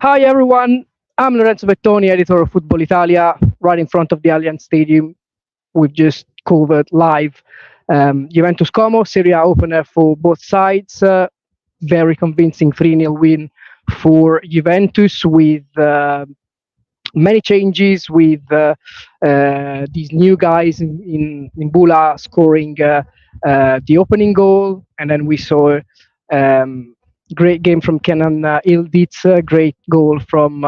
Hi everyone, I'm Lorenzo Bettoni, editor of Football Italia, right in front of the Allianz Stadium. We've just covered live Juventus Como, Serie A opener for both sides. Very convincing 3-0 win for Juventus with many changes, with these new guys in Bula scoring the opening goal. And then we saw great game from Kenan Ildiz, great goal from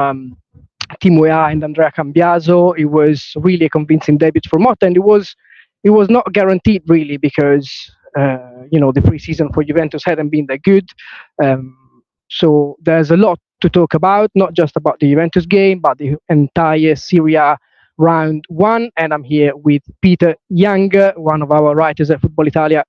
Timo Weah and Andrea Cambiaso. It was really a convincing debut for Motta, and it was not guaranteed really because the preseason for Juventus hadn't been that good. So there's a lot to talk about, not just about the Juventus game, but the entire Serie A round one. And I'm here with Peter Young, one of our writers at Football Italia.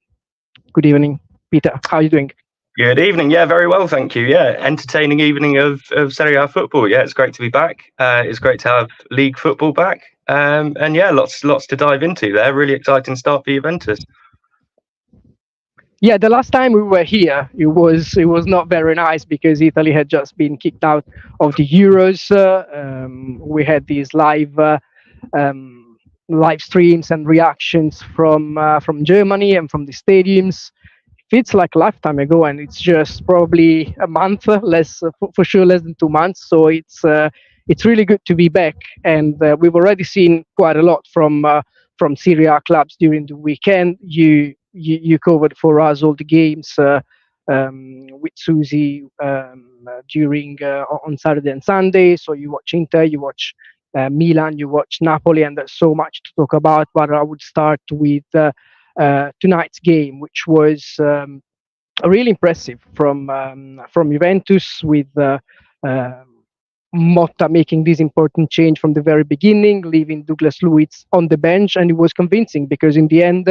Good evening, Peter. How are you doing? Good evening. Yeah, very well, thank you. Yeah, entertaining evening of Serie A football. Yeah, it's great to be back. It's great to have league football back. And yeah, lots to dive into there. Really exciting start for Juventus. Yeah, the last time we were here, it was not very nice because Italy had just been kicked out of the Euros. We had these live streams and reactions from Germany and from the stadiums. Feels like a lifetime ago, and it's just probably a month less, for sure less than 2 months. So it's really good to be back, and we've already seen quite a lot from Serie A clubs during the weekend. You covered for us all the games with Susie during on Saturday and Sunday. So you watch Inter, you watch Milan, you watch Napoli, and there's so much to talk about. But I would start with tonight's game, which was really impressive from Juventus, with Motta making this important change from the very beginning, leaving Douglas Luiz on the bench, and it was convincing because in the end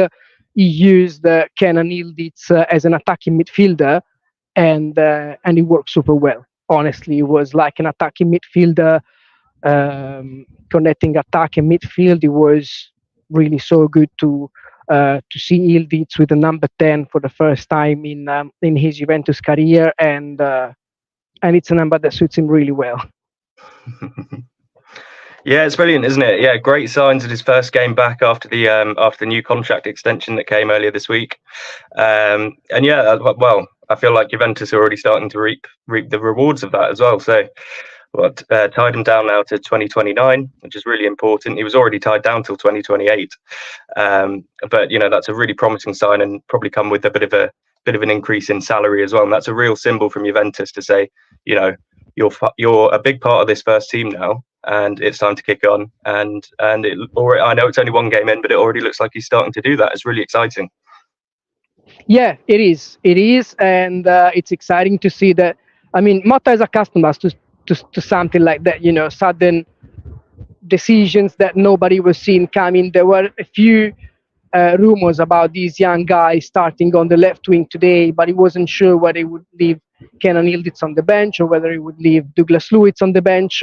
he used Kenan Ildiz as an attacking midfielder, and it worked super well. Honestly, it was like an attacking midfielder connecting attack and midfield. It was really so good to see Ildiz with the number 10 for the first time in his Juventus career, and it's a number that suits him really well. Yeah, it's brilliant, isn't it? Yeah, great signs of his first game back after the new contract extension that came earlier this week. And yeah, well, I feel like Juventus are already starting to reap the rewards of that as well. So, tied him down now to 2029, which is really important. He was already tied down till 2028, but that's a really promising sign, and probably come with a bit of an increase in salary as well. And that's a real symbol from Juventus to say, you're a big part of this first team now, and it's time to kick on. And I know it's only one game in, but it already looks like he's starting to do that. It's really exciting. Yeah, it is, and it's exciting to see that. I mean, Motta is accustomed us to something like that, sudden decisions that nobody was seeing coming. There were a few rumors about these young guys starting on the left wing today, but he wasn't sure whether he would leave Kenan Ildiz on the bench or whether he would leave Douglas Luiz on the bench.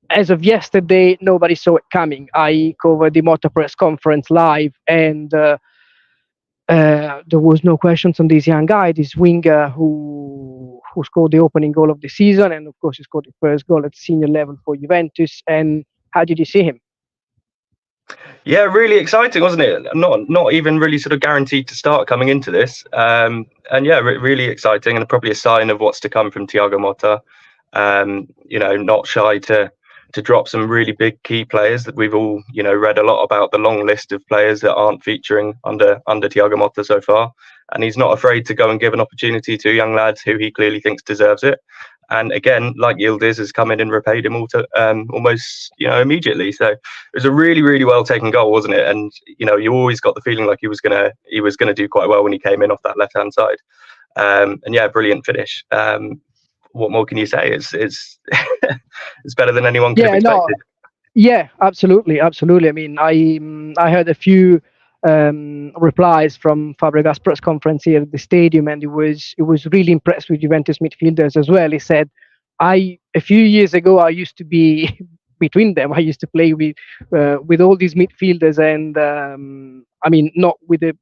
As of yesterday, nobody saw it coming. I covered the Motta press conference live, and there was no questions on this young guy, this winger who scored the opening goal of the season, and of course he scored the first goal at senior level for Juventus. And how did you see him? Yeah, really exciting, wasn't it? Not even really sort of guaranteed to start coming into this, and yeah, really exciting, and probably a sign of what's to come from Thiago Motta. Not shy to drop some really big key players that we've all read a lot about, the long list of players that aren't featuring under Thiago Motta so far, and he's not afraid to go and give an opportunity to young lads who he clearly thinks deserves it. And again, like Yildiz, has come in and repaid him almost immediately. So it was a really, really well taken goal, wasn't it? And you always got the feeling like he was gonna do quite well when he came in off that left hand side. And yeah, brilliant finish. What more can you say? It's it's better than anyone could have expected. Yeah, absolutely. I mean, I heard a few replies from Fabregas' press conference here at the stadium, and he was really impressed with Juventus midfielders as well. He said, a few years ago I used to be between them. I used to play with all these midfielders, and I mean, not with the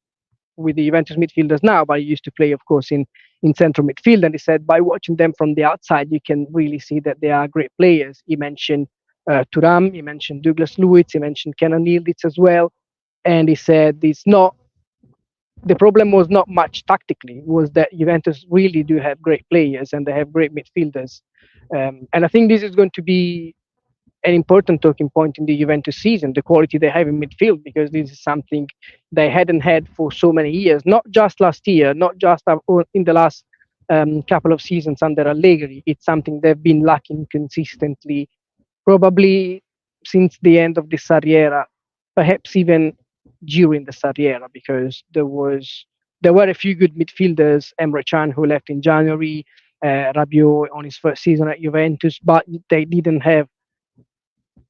Juventus midfielders now, but I used to play, of course, in in central midfield. And he said by watching them from the outside, you can really see that they are great players. He mentioned Thuram, he mentioned Douglas Luiz, he mentioned Kenan Yildiz as well. And he said the problem was not much tactically, was that Juventus really do have great players and they have great midfielders. And I think this is going to be an important talking point in the Juventus season, the quality they have in midfield, because this is something they hadn't had for so many years, not just last year, not just in the last couple of seasons under Allegri. It's something they've been lacking consistently, probably since the end of the Serie era, perhaps even during the Serie era, because there were a few good midfielders, Emre Can, who left in January, Rabiot on his first season at Juventus, but they didn't have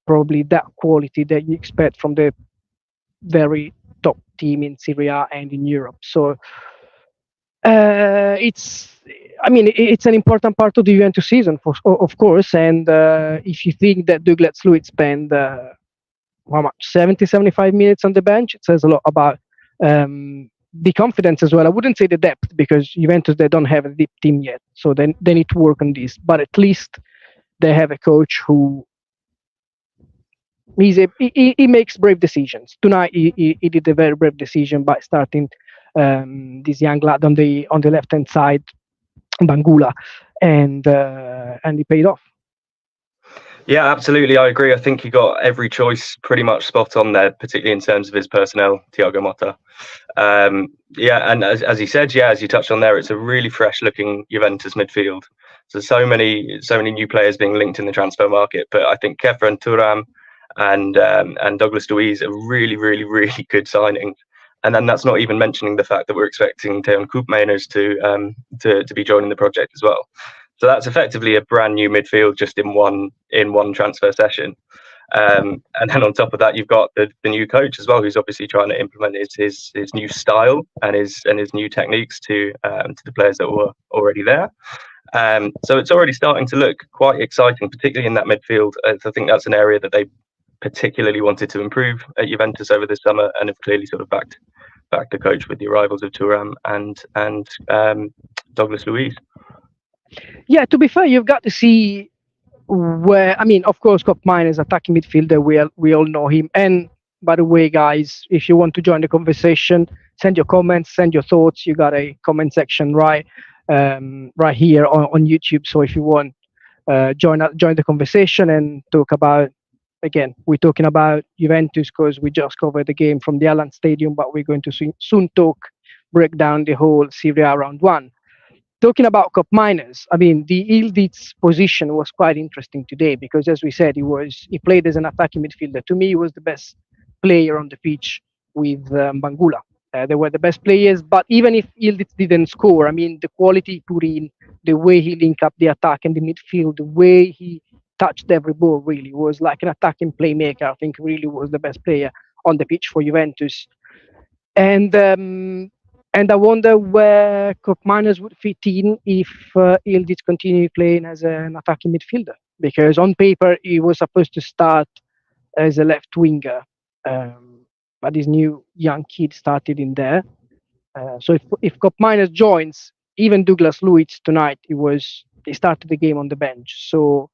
probably that quality that you expect from the very top team in Serie A and in Europe. So it's an important part of the Juventus season, of course. And if you think that Douglas Luiz spent how much 70-75 minutes on the bench, it says a lot about the confidence as well. I wouldn't say the depth, because Juventus, they don't have a deep team yet, so they need to work on this. But at least they have a coach who he makes brave decisions. Tonight he did a very brave decision by starting this young lad on the left hand side, Bangula, and he paid off. Yeah, absolutely. I agree. I think he got every choice pretty much spot on there, particularly in terms of his personnel, Thiago Motta. And as he said, as you touched on there, it's a really fresh looking Juventus midfield. So many new players being linked in the transfer market. But I think Kefren Thuram and Douglas Luiz are really, really, really good signings. And then that's not even mentioning the fact that we're expecting Teun Koopmeiners to be joining the project as well. So that's effectively a brand new midfield just in one transfer session. And then on top of that, you've got the new coach as well, who's obviously trying to implement his new style and his new techniques to the players that were already there. So it's already starting to look quite exciting, particularly in that midfield. I think that's an area that they particularly wanted to improve at Juventus over the summer, and have clearly sort of backed the coach with the arrivals of Thuram and Douglas Luiz. Yeah, to be fair, you've got to see where. I mean, of course, Koopmeiners is attacking midfielder. We all know him. And by the way, guys, if you want to join the conversation, send your comments, send your thoughts. You got a comment section right here on YouTube. So if you want, join the conversation and talk about. Again, we're talking about Juventus because we just covered the game from the Allianz Stadium, but we're going to soon break down the whole Serie A round one. Talking about Koopmeiners, I mean, the Yildiz position was quite interesting today because, as we said, he played as an attacking midfielder. To me, he was the best player on the pitch with Bangula. They were the best players, but even if Yildiz didn't score, I mean, the quality he put in, the way he linked up the attack and the midfield, the way he touched every ball really was like an attacking playmaker. I think really was the best player on the pitch for Juventus. And I wonder where Koopmeiners would fit in if Yildiz continued playing as an attacking midfielder. Because on paper, he was supposed to start as a left winger. But this new young kid started in there. So if Koopmeiners joins, even Douglas Luiz tonight, he started the game on the bench. So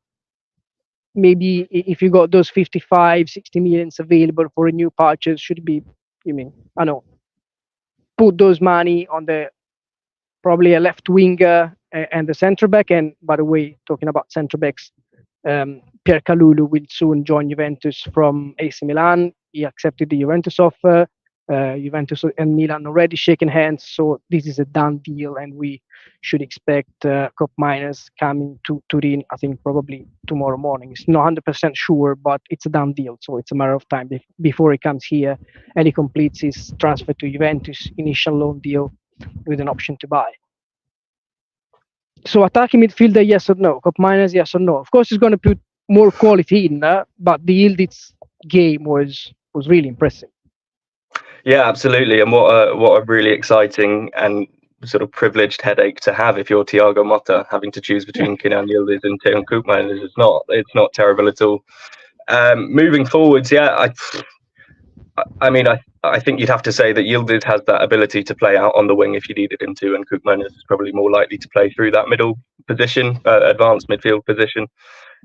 maybe if you got those 55, 60 millions available for a new purchase, should be, put those money on probably a left winger and the centre back. And by the way, talking about centre backs, Pierre Kalulu will soon join Juventus from AC Milan. He accepted the Juventus offer. Juventus and Milan already shaking hands, so this is a done deal, and we should expect Koopmeiners coming to Turin. I think probably tomorrow morning. It's not 100% sure, but it's a done deal, so it's a matter of time before he comes here and he completes his transfer to Juventus initial loan deal with an option to buy. So attacking midfielder, yes or no? Koopmeiners, yes or no? Of course, he's going to put more quality in, but the Yildiz game was really impressive. Yeah, absolutely. And what a really exciting and sort of privileged headache to have if you're Thiago Motta, having to choose between Kenan Yildiz and Teun Koopmeiners. It's not terrible at all. Moving forwards, I mean, I think you'd have to say that Yildiz has that ability to play out on the wing if you needed him to, and Koopmeiners is probably more likely to play through that middle position, advanced midfield position.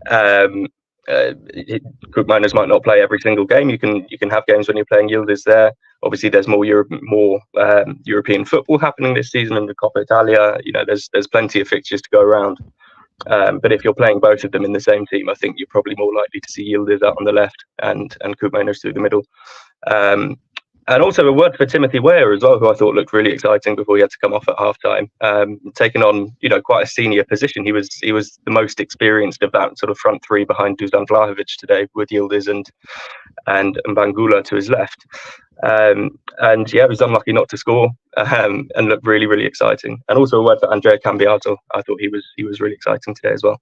Um, Koopmeiners might not play every single game. You can have games when you're playing Yildiz there. Obviously, there's more European football happening this season in the Coppa Italia. There's plenty of fixtures to go around. But if you're playing both of them in the same team, I think you're probably more likely to see Yildiz out on the left and Koopmeiners through the middle. And also a word for Timothy Weah as well, who I thought looked really exciting before he had to come off at halftime, taking on quite a senior position. He was the most experienced of that sort of front three behind Dusan Vlahovic today, with Yildiz and Bangula to his left. And yeah, he was unlucky not to score, and looked really, really exciting. And also a word for Andrea Cambiaso. I thought he was really exciting today as well.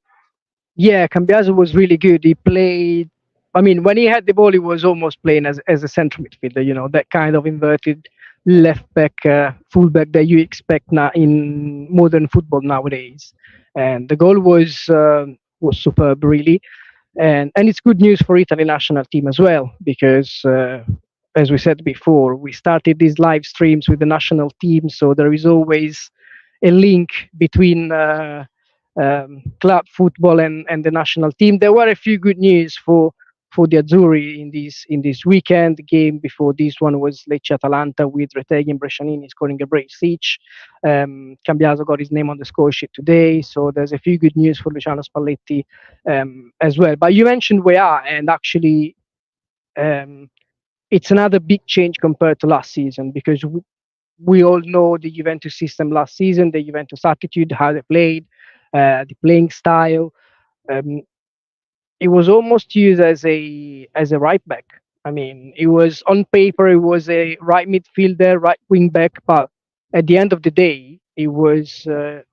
Yeah, Cambiaso was really good. He played. I mean, when he had the ball, he was almost playing as a central midfielder. That kind of inverted left back, full back that you expect now in modern football nowadays. And the goal was superb, really. And it's good news for Italy national team as well, because as we said before, we started these live streams with the national team, so there is always a link between club football and the national team. There were a few good news for the Azzurri in this weekend. The game before this one was Lecce Atalanta, with Retegui and Brescianini scoring a brace each. Cambiaso got his name on the score sheet today, so there's a few good news for Luciano Spalletti as well. But you mentioned Weah, and actually it's another big change compared to last season, because we all know the Juventus system last season, the Juventus attitude, how they played, the playing style. It was almost used as a right back. I mean, it was on paper, it was a right midfielder, right wing back, but at the end of the day, it was a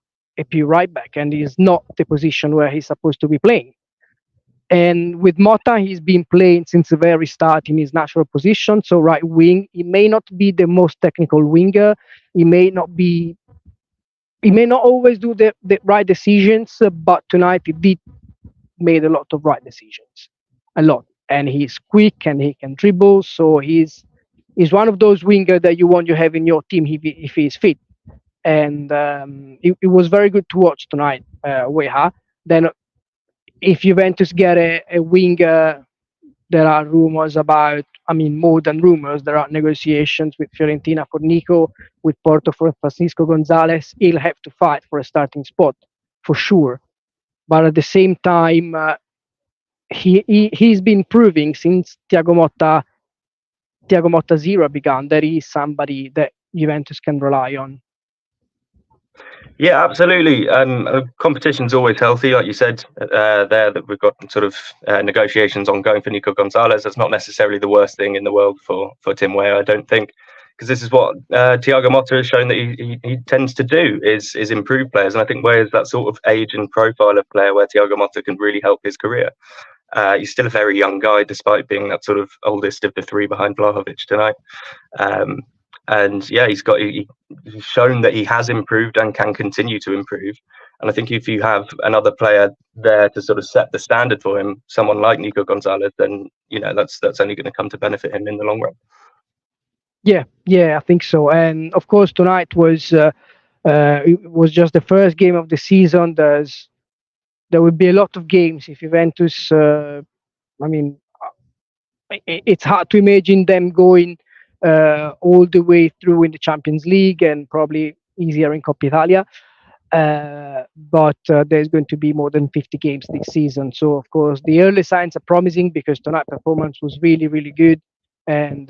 pure right back, and he's not the position where he's supposed to be playing. And with Motta, he's been playing since the very start in his natural position, so right wing. He may not be the most technical winger. He may not always do the right decisions, but tonight he did made a lot of right decisions, a lot. And he's quick and he can dribble, so he's one of those wingers that you want to have in your team if he's fit. And it was very good to watch tonight, Weah. Then if Juventus get a winger, there are rumors about, I mean, more than rumors, there are negotiations with Fiorentina for Nico, with Porto for Francisco Gonzalez. He'll have to fight for a starting spot, for sure. But at the same time, he's been proving since Thiago Motta's era began that he is somebody that Juventus can rely on. Yeah, absolutely. Competition's always healthy, like you said there, that we've got sort of negotiations ongoing for Nico Gonzalez. That's not necessarily the worst thing in the world for Tim Weah, I don't think, because this is what Thiago Motta has shown that he tends to do, is improve players. And I think Weah is that sort of age and profile of player where Thiago Motta can really help his career. He's still a very young guy, despite being that sort of oldest of the three behind Vlahovic tonight. And yeah, he's shown that he has improved and can continue to improve. And I think if you have another player there to sort of set the standard for him, someone like Nico Gonzalez, then that's only going to come to benefit him in the long run. Yeah, I think so. And of course, tonight was it was just the first game of the season. There will be a lot of games if Juventus. I mean, it's hard to imagine them going all the way through in the Champions League, and probably easier in Coppa Italia. But there's going to be more than 50 games this season. So, of course, the early signs are promising, because tonight's performance was really, really good. And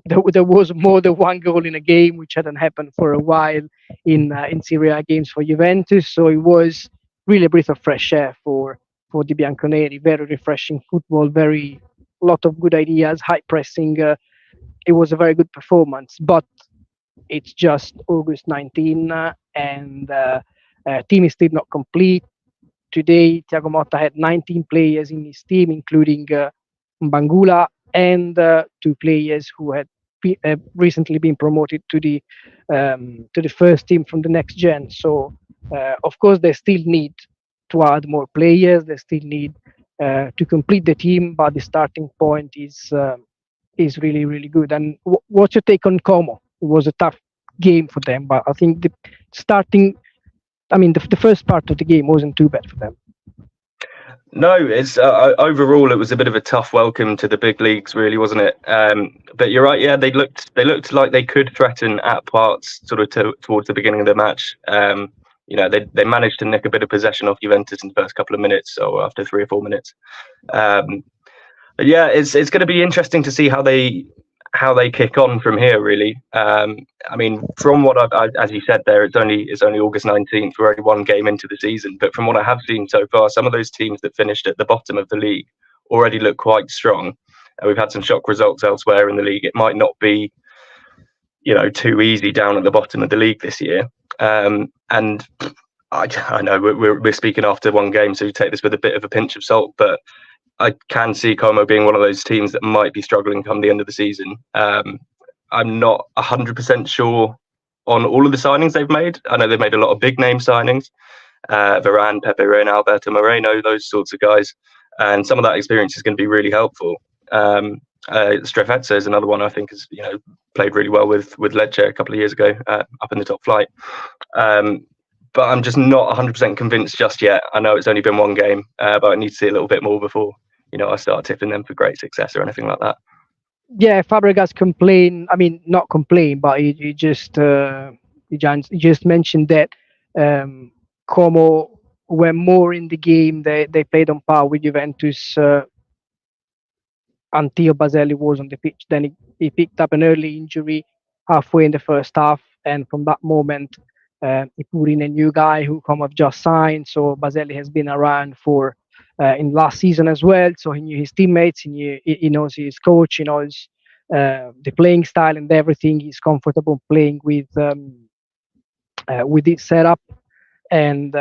there was more than one goal in a game, which hadn't happened for a while in Serie A games for Juventus. So it was really a breath of fresh air for the Bianconeri. Very refreshing football, lot of good ideas, high pressing. It was a very good performance, but it's just August 19, and team is still not complete. Today, Thiago Motta had 19 players in his team, including Bangula and 2 players who had recently been promoted to the first team from the next gen. So, of course, they still need to add more players. They still need to complete the team, but the starting point is is really, really good. And what's your take on Como? It was a tough game for them, but I think the starting, I mean, the first part of the game wasn't too bad for them. No, it's overall it was a bit of a tough welcome to the big leagues, really, wasn't it? But you're right. Yeah, they looked like they could threaten at parts, sort of towards the beginning of the match. They managed to nick a bit of possession off Juventus in the first couple of minutes, or after 3 or 4 minutes. But yeah, it's going to be interesting to see how they kick on from here. Really, I mean, from what as you said there, it's only August 19th. We're only 1 game into the season, but from what I have seen so far, some of those teams that finished at the bottom of the league already look quite strong. We've had some shock results elsewhere in the league. It might not be, too easy down at the bottom of the league this year. And I know we're speaking after 1 game, so you take this with a bit of a pinch of salt, but I can see Como being one of those teams that might be struggling come the end of the season. I'm not 100% sure on all of the signings they've made. I know they've made a lot of big name signings, Varane, Pepe Reina, Alberto Moreno, those sorts of guys, and some of that experience is going to be really helpful. Strefezza is another one I think has played really well with Lecce a couple of years ago, up in the top flight. But I'm just not 100% convinced just yet. I know it's only been 1 game, but I need to see a little bit more before I start tipping them for great success or anything like that. Yeah, Fabregas complained. I mean, not complain, but he just mentioned that Como were more in the game. They played on par with Juventus until Baselli was on the pitch. Then he picked up an early injury halfway in the first half, and from that moment, he put in a new guy who Como have just signed. So Baselli has been around for in last season as well. So he knew his teammates, he knows his coach, he knows the playing style and everything. He's comfortable playing with this setup, and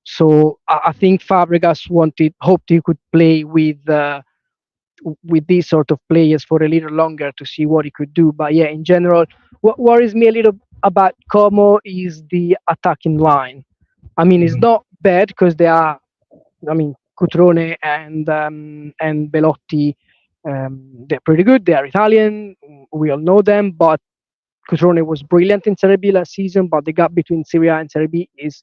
so I think Fabregas hoped he could play with these sort of players for a little longer to see what he could do. But yeah, in general, what worries me a little about Como is the attacking line. I mean, it's not bad because they are, I mean, Cutrone and Belotti, they're pretty good. They are Italian. We all know them. But Cutrone was brilliant in Serie B last season, but the gap between Serie A and Serie B is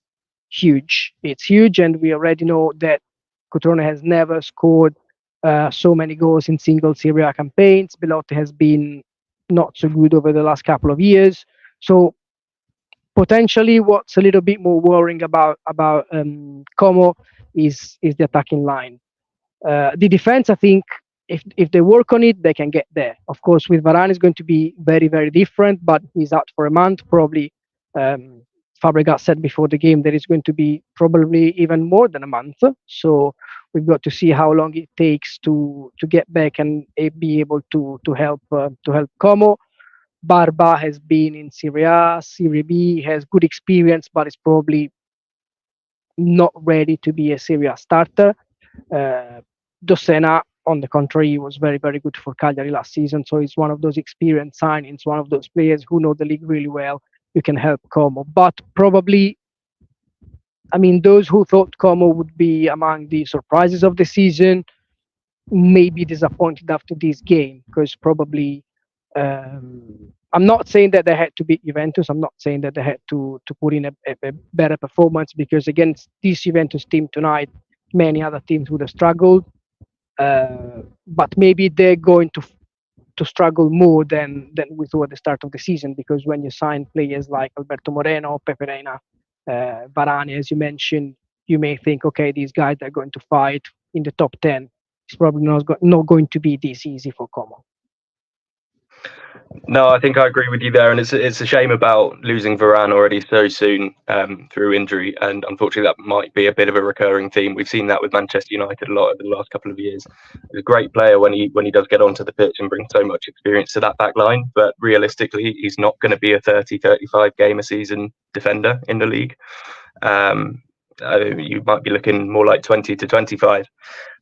huge. It's huge, and we already know that Cutrone has never scored so many goals in single Serie A campaigns. Belotti has been not so good over the last couple of years. So potentially, what's a little bit more worrying about Como is the attacking line. The defense, I think, if they work on it, they can get there. Of course, with Varane, it's going to be very, very different, but he's out for a month. Probably, Fabregas said before the game that it's going to be probably even more than a month. So we've got to see how long it takes to get back and be able to help Como. Barba has been in Serie A, Serie B, has good experience, but is probably not ready to be a Serie A starter. Dossena, on the contrary, was very, very good for Cagliari last season. So he's one of those experienced signings, one of those players who know the league really well. You can help Como. But probably, I mean, those who thought Como would be among the surprises of the season may be disappointed after this game, because probably I'm not saying that they had to beat Juventus. I'm not saying that they had to put in a better performance, because against this Juventus team tonight, many other teams would have struggled. But maybe they're going to struggle more than we thought at the start of the season, because when you sign players like Alberto Moreno, Pepe Reina, Varane, as you mentioned, you may think, okay, these guys are going to fight in the top 10. It's probably not going to be this easy for Como. No, I think I agree with you there, and it's a shame about losing Varane already so soon through injury, and unfortunately that might be a bit of a recurring theme. We've seen that with Manchester United a lot over the last couple of years. He's a great player when he does get onto the pitch and bring so much experience to that back line, but realistically he's not going to be a 30-35 game a season defender in the league. You might be looking more like 20 to 25.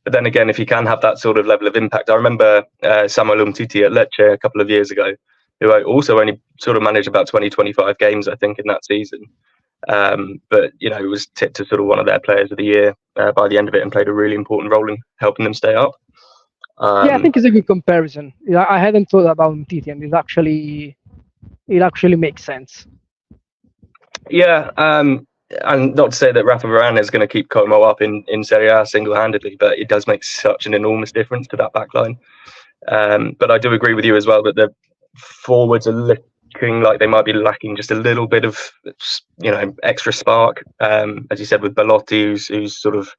But then again, if you can have that sort of level of impact, I remember Samuel Umtiti at Lecce a couple of years ago, who also only sort of managed about 20-25 games, I think, in that season. But, it was tipped as sort of one of their players of the year by the end of it, and played a really important role in helping them stay up. Yeah, I think it's a good comparison. Yeah, I hadn't thought about Titi, and it actually makes sense. Yeah, and not to say that Rafa Varane is going to keep Como up in Serie A single-handedly, but it does make such an enormous difference to that backline. But I do agree with you as well that the forwards are looking like they might be lacking just a little bit of, extra spark. As you said, with Belotti, who's sort of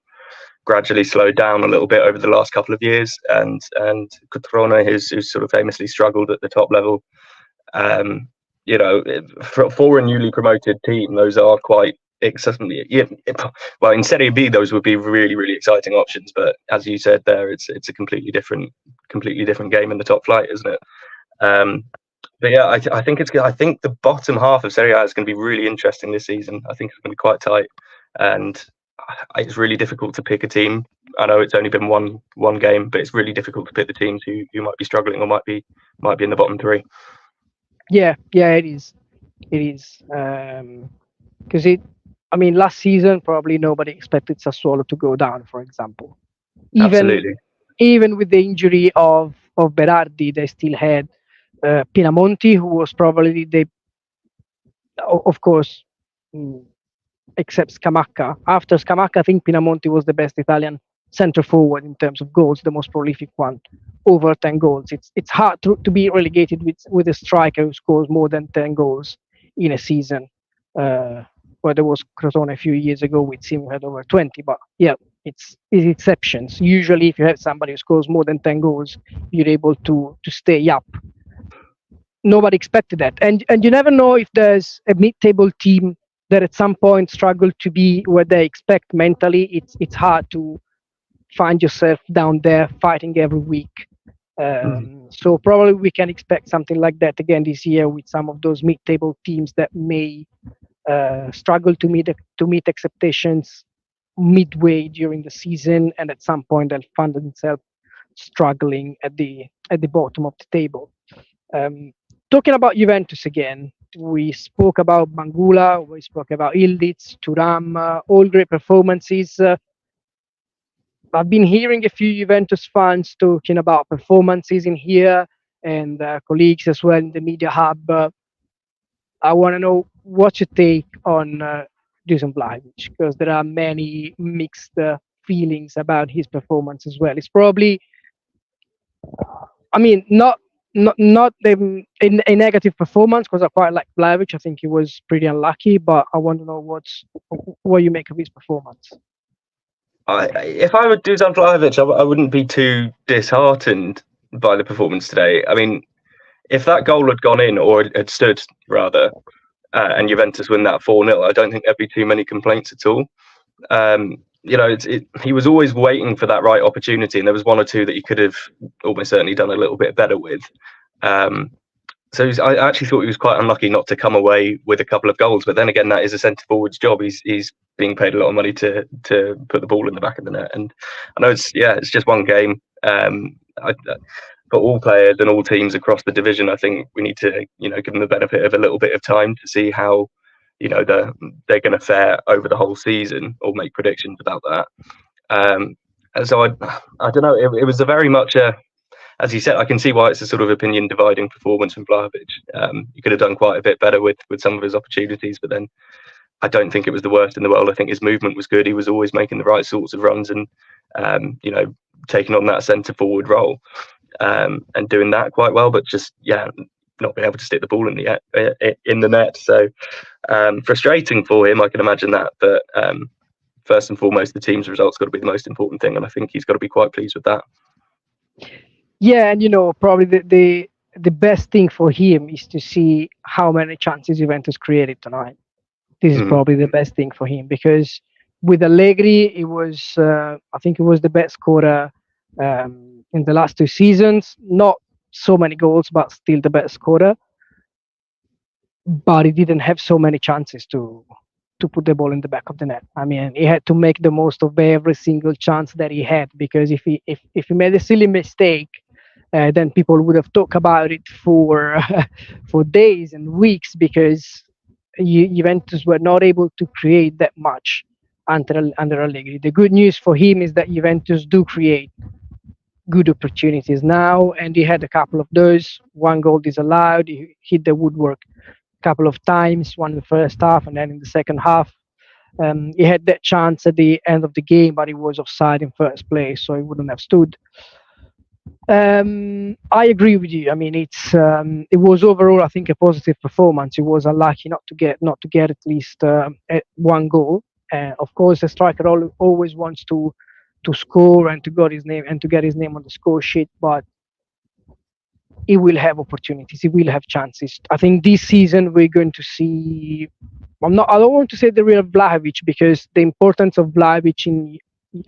gradually slowed down a little bit over the last couple of years, and Cutrone, who's sort of famously struggled at the top level. For a newly promoted team, those are quite excessively. Yeah, well, in Serie B, those would be really, really exciting options. But as you said there, it's a completely different game in the top flight, isn't it? But yeah, I think the bottom half of Serie A is going to be really interesting this season. I think it's going to be quite tight, and it's really difficult to pick a team. I know it's only been one game, but it's really difficult to pick the teams who might be struggling or might be in the bottom three. Yeah, it is. It is because last season probably nobody expected Sassuolo to go down, for example. Absolutely. Even with the injury of Berardi, they still had Pinamonti, who was probably of course, except Scamacca. After Scamacca, I think Pinamonti was the best Italian centre forward in terms of goals, the most prolific one, over 10 goals. It's hard to be relegated with a striker who scores more than 10 goals in a season. Where there was Crotone a few years ago with him who had over 20, but yeah, it's exceptions. Usually, if you have somebody who scores more than 10 goals, you're able to stay up. Nobody expected that, and you never know if there's a mid-table team that at some point struggle to be where they expect mentally. It's hard to find yourself down there fighting every week. So probably we can expect something like that again this year with some of those mid-table teams that may struggle to meet expectations midway during the season, and at some point they'll find themselves struggling at the bottom of the table. Talking about Juventus again, we spoke about Bangula, we spoke about Ildiz, Thuram, all great performances. I've been hearing a few Juventus fans talking about performances in here, and colleagues as well in the media hub. I want to know what's your take on Dusan Vlahovic, because there are many mixed feelings about his performance as well. It's probably, not a negative performance, because I quite like Vlahovic. I think he was pretty unlucky, but I want to know what you make of his performance. If I were Dusan Vlahovic, I wouldn't be too disheartened by the performance today. I mean, if that goal had gone in, or had stood rather, and Juventus win that 4-0, I don't think there'd be too many complaints at all. He was always waiting for that right opportunity, and there was one or two that he could have almost certainly done a little bit better with. So I actually thought he was quite unlucky not to come away with a couple of goals. But then again, that is a centre forward's job. He's being paid a lot of money to put the ball in the back of the net. And I know it's just one game. For all players and all teams across the division, I think we need to give them the benefit of a little bit of time to see how they're going to fare over the whole season, or make predictions about that. And so I don't know. It was a very much as you said, I can see why it's a sort of opinion dividing performance from Vlahovic. He could have done quite a bit better with some of his opportunities, but then I don't think it was the worst in the world. I think his movement was good. He was always making the right sorts of runs, and taking on that centre forward role, and doing that quite well. But just not being able to stick the ball in the net. So frustrating for him, I can imagine that. But first and foremost, the team's results got to be the most important thing, and I think he's got to be quite pleased with that. Yeah, and probably the best thing for him is to see how many chances Juventus created tonight. This is probably the best thing for him, because with Allegri, it was I think it was the best scorer in the last 2 seasons. Not so many goals, but still the best scorer. But he didn't have so many chances to put the ball in the back of the net. I mean, he had to make the most of every single chance that he had, because if he made a silly mistake, then people would have talked about it for days and weeks, because Juventus were not able to create that much under Allegri. The good news for him is that Juventus do create good opportunities now, and he had a couple of those. One goal disallowed. He hit the woodwork a couple of times, one in the first half and then in the second half. He had that chance at the end of the game, but he was offside in first place, so he wouldn't have stood. I agree with you. I mean, it was overall, I think, a positive performance. He was unlucky not to get at least one goal. Of course, a striker always wants to score and to get his name on the score sheet, but he will have opportunities. He will have chances. I think this season we're going to see. I don't want to say the real Vlahovic, because the importance of Vlahovic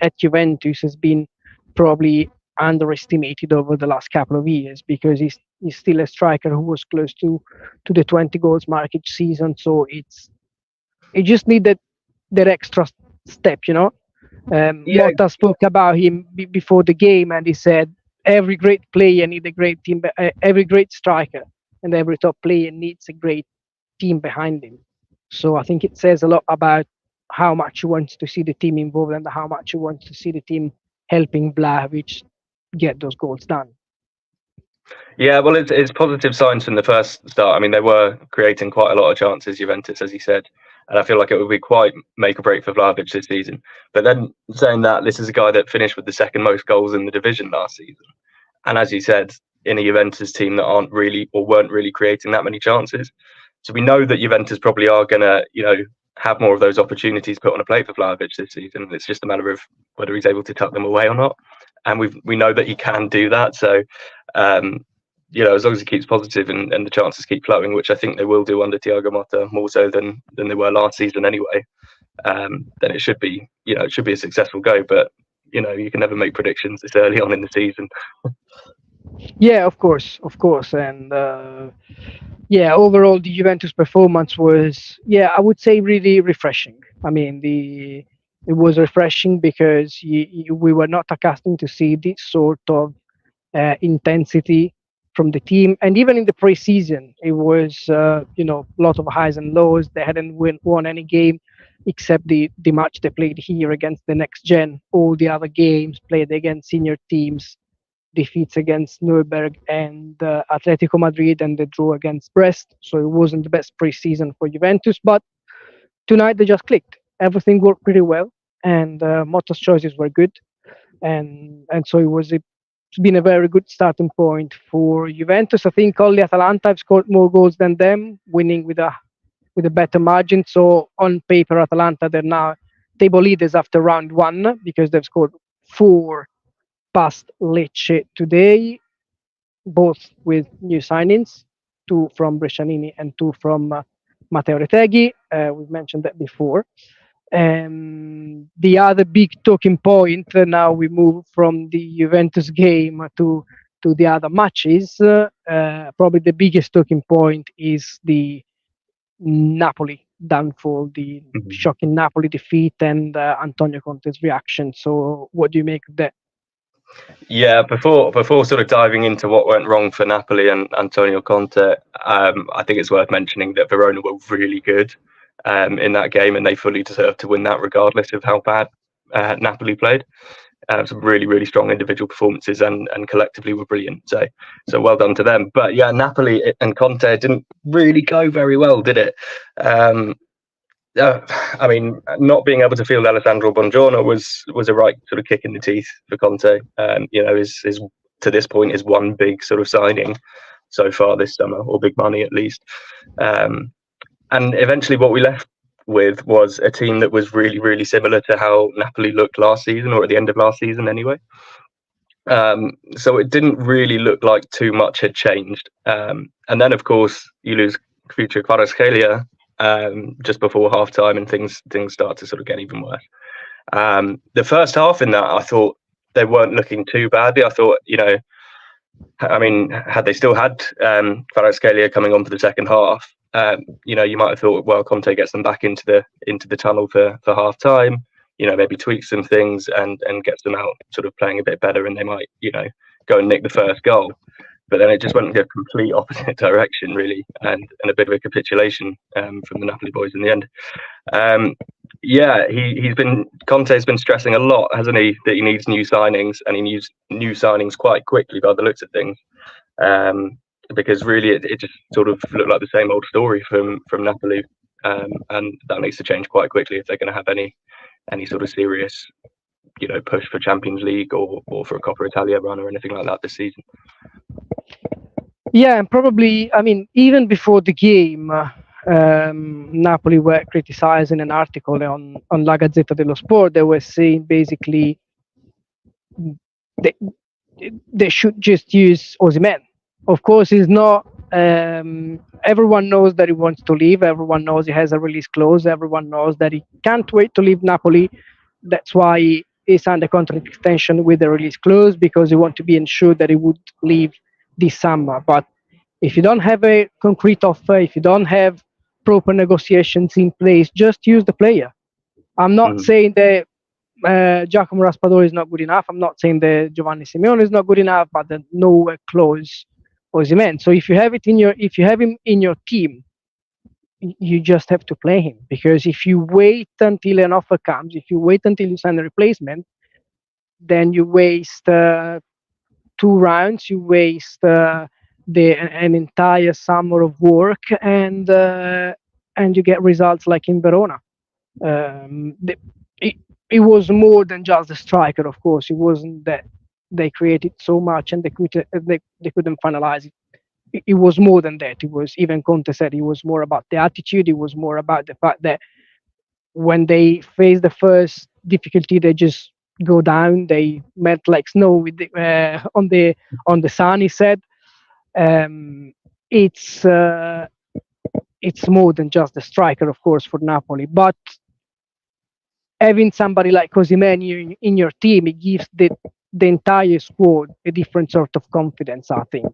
at Juventus has been probably underestimated over the last couple of years, because he's still a striker who was close to the 20 goals mark each season. So it just need that extra step, you know. Yeah, Motta spoke about him before the game, and he said every great player needs a great team, every great striker and every top player needs a great team behind him. So I think it says a lot about how much he wants to see the team involved and how much he wants to see the team helping Vlahovic get those goals done. Yeah, well, it's positive signs from the first start. I mean, they were creating quite a lot of chances, Juventus, as you said, and I feel like it would be quite make or break for Vlahovic this season. But then saying that, this is a guy that finished with the second most goals in the division last season, and as you said, in a Juventus team that aren't really or weren't really creating that many chances. So we know that Juventus probably are going to, have more of those opportunities put on a plate for Vlahovic this season. It's just a matter of whether he's able to tuck them away or not, and we know that he can do that. So. As long as he keeps positive and the chances keep flowing, which I think they will do under Thiago Motta, more so than they were last season anyway, then it should be a successful go. But you can never make predictions this early on in the season. Yeah, of course, and overall the Juventus performance was, I would say, really refreshing. I mean, it was refreshing because we were not accustomed to see this sort of intensity from the team, and even in the preseason, it was a lot of highs and lows. They hadn't won any game except the match they played here against the next gen. All the other games played against senior teams, defeats against Nuremberg and Atletico Madrid, and the draw against Brest. So it wasn't the best preseason for Juventus, but tonight they just clicked. Everything worked pretty well, and Motta's choices were good, and so it's been a very good starting point for Juventus. I think only Atalanta have scored more goals than them, winning with a better margin. So on paper, Atalanta, they're now table leaders after round one, because they've scored 4 past Lecce today, both with new signings, 2 from Brescianini and 2 from Matteo Retegui. We've mentioned that before. The other big talking point, now we move from the Juventus game to the other matches. Probably the biggest talking point is the Napoli downfall, the shocking Napoli defeat, and Antonio Conte's reaction. So what do you make of that? Yeah, before sort of diving into what went wrong for Napoli and Antonio Conte, I think it's worth mentioning that Verona were really good in that game, and they fully deserved to win that, regardless of how bad Napoli played. Some really, really strong individual performances, and collectively were brilliant. So well done to them. But yeah, Napoli and Conte didn't really go very well, did it? I mean, not being able to field Alessandro Buongiorno was a right sort of kick in the teeth for Conte. Is to this point is one big sort of signing so far this summer, or big money at least. And eventually, what we left with was a team that was really, really similar to how Napoli looked last season, or at the end of last season, anyway. So it didn't really look like too much had changed. And then, of course, you lose future Kvaratskhelia just before half time, and things start to sort of get even worse. The first half in that, I thought they weren't looking too badly. I thought, I mean, had they still had Kvaratskhelia coming on for the second half, you might have thought, well, Conte gets them back into the tunnel for half time, maybe tweak some things and gets them out sort of playing a bit better, and they might, go and nick the first goal. but then it just went in the complete opposite direction, really, and a bit of a capitulation from the Napoli boys in the end. Conte's been stressing a lot, hasn't he, that he needs new signings, and he needs new signings quite quickly by the looks of things. Because really it just sort of looked like the same old story from Napoli, and that needs to change quite quickly if they're going to have any sort of serious, push for Champions League or for a Coppa Italia run or anything like that this season. Yeah, and probably, I mean, even before the game, Napoli were criticizing an article on La Gazzetta dello Sport. They were saying basically they should just use Osimhen. Of course, he's not. Everyone knows that he wants to leave. Everyone knows he has a release clause. Everyone knows that he can't wait to leave Napoli. That's why he signed a contract extension with a release clause, because he wants to be ensured that he would leave this summer. But if you don't have a concrete offer, if you don't have proper negotiations in place, just use the player. I'm not saying that Giacomo Raspadori is not good enough. I'm not saying that Giovanni Simeone is not good enough, but the nowhere close Osimhen. So if you have him in your team, you just have to play him, because if you wait until an offer comes, if you wait until you sign a replacement, then you waste 2 rounds, you waste an entire summer of work, and you get results like in Verona. It was more than just the striker, of course. It wasn't that they created so much and they couldn't finalize it. It was more than that. It was, even Conte said, it was more about the attitude. It was more about the fact that when they face the first difficulty, they just go down. They melt like snow with on the sun. He said, it's more than just the striker, of course, for Napoli. But having somebody like Osimhen in your team, it gives the entire squad a different sort of confidence, I think.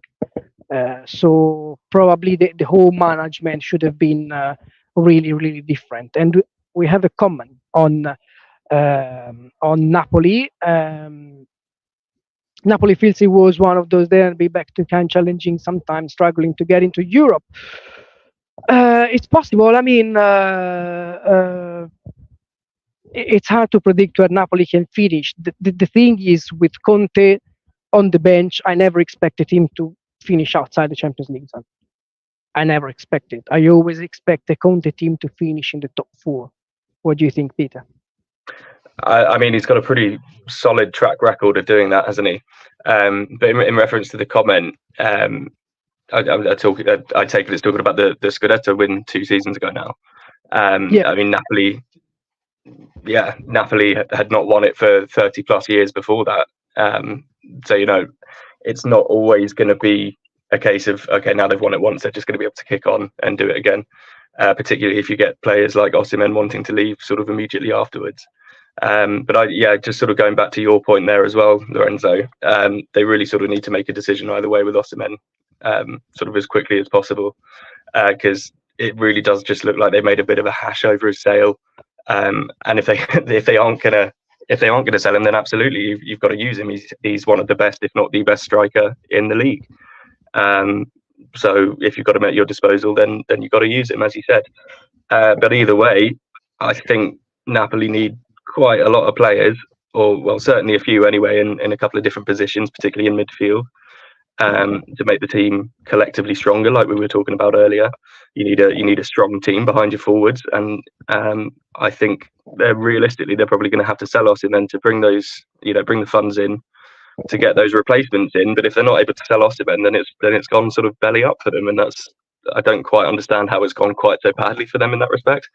So probably the whole management should have been really, really different. And we have a comment on Napoli. Napoli feels it was one of those there and be back to kind, challenging, sometimes struggling to get into Europe. It's possible. I mean, it's hard to predict where Napoli can finish. The thing is, with Conte on the bench, I never expected him to finish outside the Champions League zone. I never expected. I always expect the Conte team to finish in the top 4. What do you think, Peter? I mean, he's got a pretty solid track record of doing that, hasn't he? But in reference to the comment, I take it it's talking about the Scudetto win 2 seasons ago now. I mean, Napoli had not won it for 30 plus years before that. So, it's not always going to be a case of, okay, now they've won it once, they're just going to be able to kick on and do it again. Particularly if you get players like Osimhen wanting to leave sort of immediately afterwards. But just sort of going back to your point there as well, Lorenzo, they really sort of need to make a decision either way with Osimhen, sort of as quickly as possible, because it really does just look like they made a bit of a hash over his sale. And if they aren't gonna sell him, then absolutely you've got to use him. He's one of the best, if not the best striker in the league. So if you've got him at your disposal, then you've got to use him, as you said. But either way, I think Napoli need quite a lot of players, or well, certainly a few anyway, in a couple of different positions, particularly in midfield, to make the team collectively stronger, like we were talking about earlier. You need a strong team behind your forwards, and I think they're probably going to have to sell Osimhen to bring the funds in to get those replacements in. But if they're not able to sell Osimhen, then it's gone sort of belly up for them, and I don't quite understand how it's gone quite so badly for them in that respect.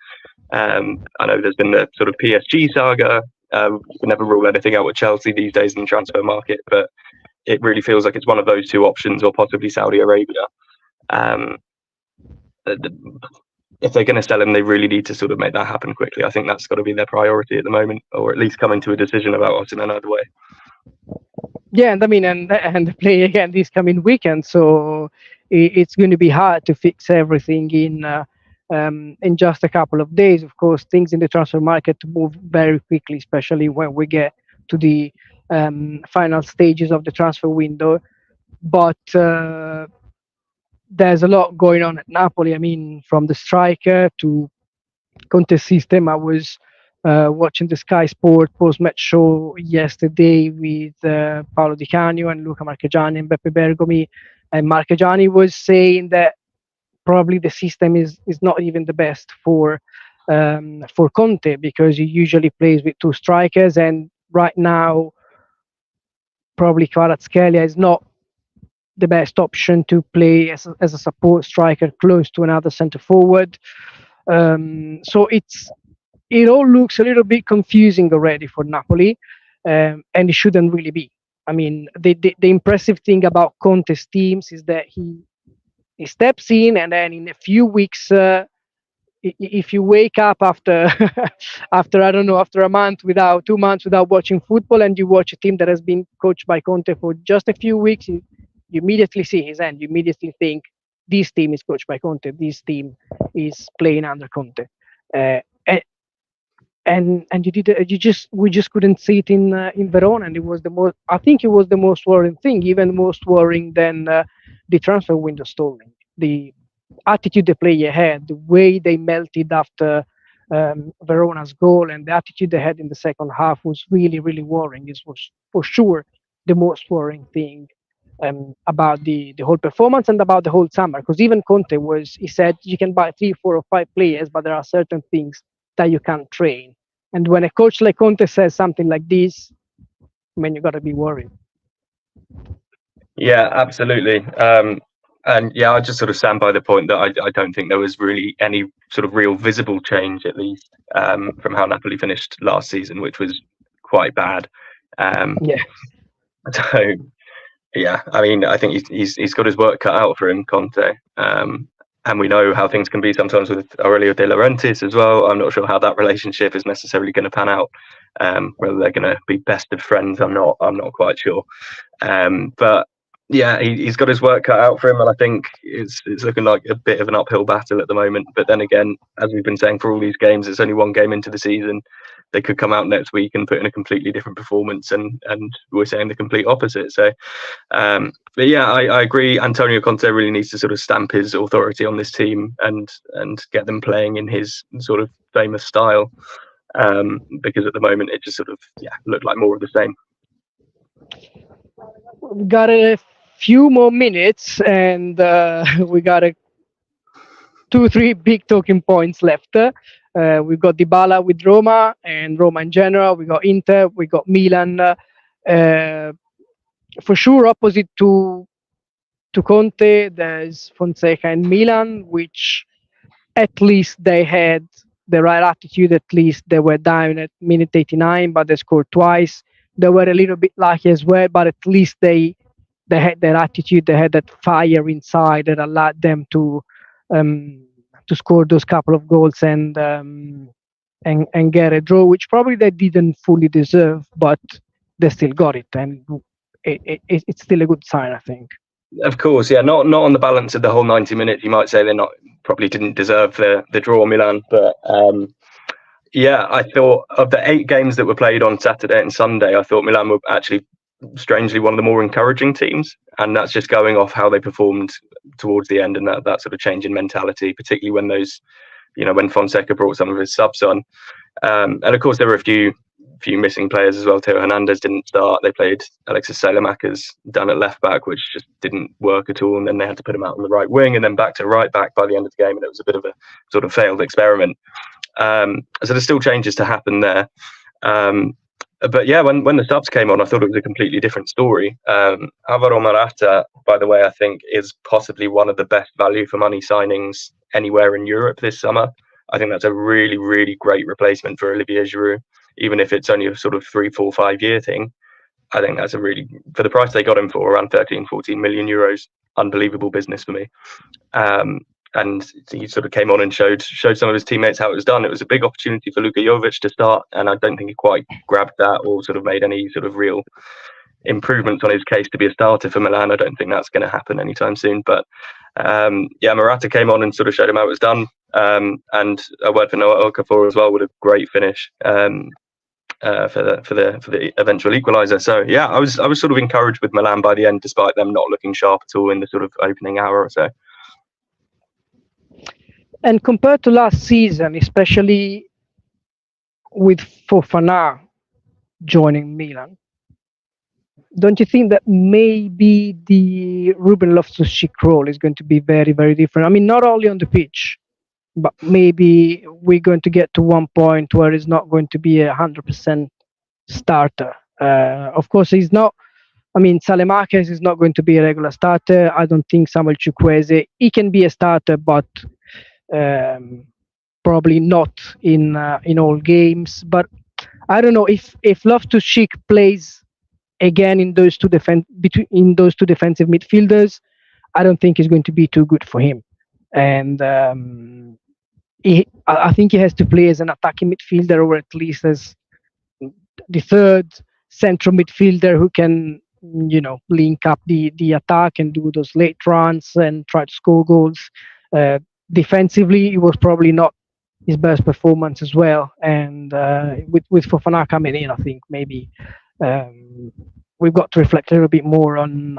I know there's been the sort of PSG saga. You can never rule anything out with Chelsea these days in the transfer market, but it really feels like it's one of those 2 options, or possibly Saudi Arabia. If they're going to sell him, they really need to sort of make that happen quickly. I think that's got to be their priority at the moment, or at least coming to a decision about Osimhen either way. Yeah, and I mean, and they play again this coming weekend, so it's going to be hard to fix everything in just a couple of days. Of course, things in the transfer market move very quickly, especially when we get to the final stages of the transfer window. but there's a lot going on at Napoli. I mean, from the striker to Conte's system. I was watching the Sky Sport post-match show yesterday with Paolo Di Canio and Luca Marchegiani and Beppe Bergomi, and Marchegiani was saying that probably the system is not even the best for Conte, because he usually plays with two strikers, and right now probably Kvaratskhelia is not the best option to play as a support striker close to another centre forward. So it all looks a little bit confusing already for Napoli, and it shouldn't really be. I mean, the impressive thing about Conte's teams is that he steps in, and then in a few weeks, if you wake up after after I don't know, after a month, without 2 months without watching football, and you watch a team that has been coached by Conte for just a few weeks, you immediately see his hand. You immediately think this team is coached by Conte. This team is playing under Conte. Uh, and we just couldn't see it in Verona, and it was the most. I think it was the most worrying thing, even most worrying than the transfer window stalling. The attitude the player had, the way they melted after Verona's goal, and the attitude they had in the second half was really, really worrying. This was for sure the most worrying thing about the whole performance and about the whole summer. Because even Conte he said you can buy 3, 4, or 5 players, but there are certain things that you can't train. And when a coach like Conte says something like this, I mean, you got to be worried. Yeah, absolutely. And yeah, I just sort of stand by the point that I don't think there was really any sort of real visible change, at least from how Napoli finished last season, which was quite bad. Yeah. So yeah, I mean, I think he's got his work cut out for him, Conte. And we know how things can be sometimes with Aurelio De Laurentiis as well. I'm not sure how that relationship is necessarily going to pan out. Whether they're going to be best of friends, I'm not quite sure. But yeah, he's got his work cut out for him, and I think it's looking like a bit of an uphill battle at the moment. But then again, as we've been saying for all these games, it's only one game into the season. They could come out next week and put in a completely different performance, and we're saying the complete opposite. So, but yeah, I agree. Antonio Conte really needs to sort of stamp his authority on this team and get them playing in his sort of famous style, because at the moment it just sort of looked like more of the same. We got a few more minutes, and we got 2-3 big talking points left. We've got Dybala with Roma and Genoa. We got Inter. We got Milan. For sure, opposite to Conte, there's Fonseca and Milan, which at least they had the right attitude. At least they were down at minute 89, but they scored twice. They were a little bit lucky as well, but at least they had their attitude. They had that fire inside that allowed them to score those couple of goals and get a draw, which probably they didn't fully deserve, but they still got it, and it's still a good sign, I think. Of course, yeah, not on the balance of the whole 90 minutes. You might say they probably didn't deserve the draw, Milan, but yeah, I thought of the 8 games that were played on Saturday and Sunday, I thought Milan were actually strangely one of the more encouraging teams, and that's just going off how they performed towards the end, and that sort of change in mentality, particularly when when Fonseca brought some of his subs on, and of course there were a few missing players as well. Theo Hernandez didn't start. They played Alexis Salamakas down at left back, which just didn't work at all, and then they had to put him out on the right wing and then back to right back by the end of the game, and it was a bit of a sort of failed experiment. So there's still changes to happen there. But yeah, when the subs came on, I thought it was a completely different story. Alvaro Morata, by the way, I think is possibly one of the best value for money signings anywhere in Europe this summer. I think that's a really, really great replacement for Olivier Giroud, even if it's only a sort of 3, 4, 5 year thing. I think that's for the price they got him for, around 13, 14 million euros, unbelievable business for me. And he sort of came on and showed some of his teammates how it was done. It was a big opportunity for Luka Jovic to start, and I don't think he quite grabbed that or sort of made any sort of real improvements on his case to be a starter for Milan. I don't think that's going to happen anytime soon. But yeah, Morata came on and sort of showed him how it was done. And a word for Noah Okafor as well, with a great finish. for the eventual equaliser. So yeah, I was sort of encouraged with Milan by the end, despite them not looking sharp at all in the sort of opening hour or so. And compared to last season, especially with Fofana joining Milan, don't you think that maybe the Ruben Loftus-Cheek role is going to be very, very different? I mean, not only on the pitch, but maybe we're going to get to one point where it's not going to be 100% starter. Of course, he's not. I mean, Salemakers is not going to be a regular starter. I don't think Samuel Chukwueze, he can be a starter, but probably not in all games. But I don't know if Loftus-Cheek plays again in those two defensive midfielders. I don't think it's going to be too good for him. And I think he has to play as an attacking midfielder, or at least as the third central midfielder who can, link up the attack and do those late runs and try to score goals. Defensively, it was probably not his best performance as well. And with Fofana coming in, I think maybe we've got to reflect a little bit more on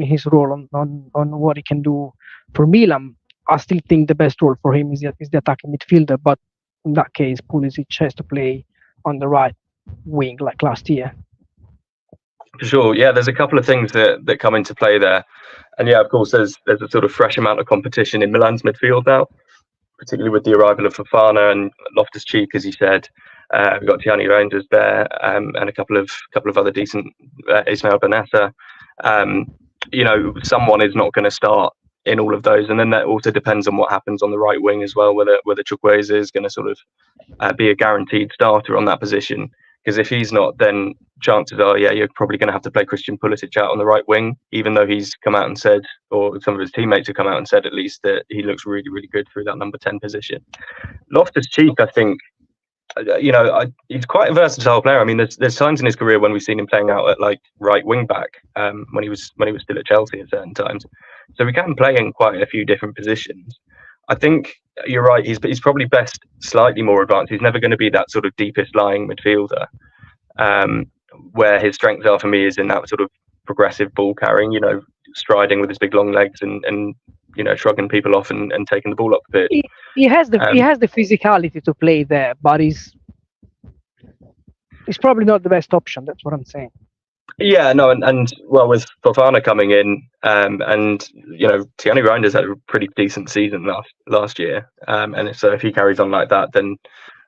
his role, on what he can do for Milan. I still think the best role for him is the attacking midfielder, but in that case, Pulisic has to play on the right wing like last year. For sure, yeah. There's a couple of things that come into play there, and yeah, of course, there's a sort of fresh amount of competition in Milan's midfield now, particularly with the arrival of Fofana and Loftus-Cheek, as you said. We've got Tiani Reinders there, and a couple of other decent Ismail Benessa. Someone is not going to start in all of those, and then that also depends on what happens on the right wing as well, whether Chukwueze is going to sort of be a guaranteed starter on that position. Because if he's not, then chances are, you're probably going to have to play Christian Pulisic out on the right wing, even though he's come out and said, or some of his teammates have come out and said at least, that he looks really, really good through that number 10 position. Loftus-Cheek, I think, he's quite a versatile player. I mean, there's times in his career when we've seen him playing out at like right wing back, when he was still at Chelsea at certain times. So we can play in quite a few different positions. I think you're right. He's probably best slightly more advanced. He's never going to be that sort of deepest lying midfielder. Where his strengths are for me is in that sort of progressive ball carrying, striding with his big long legs and shrugging people off and taking the ball up the pitch. He has the physicality to play there, but he's probably not the best option. That's what I'm saying. Yeah, no, and well, with Fofana coming in, and Tiani Reinders had a pretty decent season last year, and so if he carries on like that, then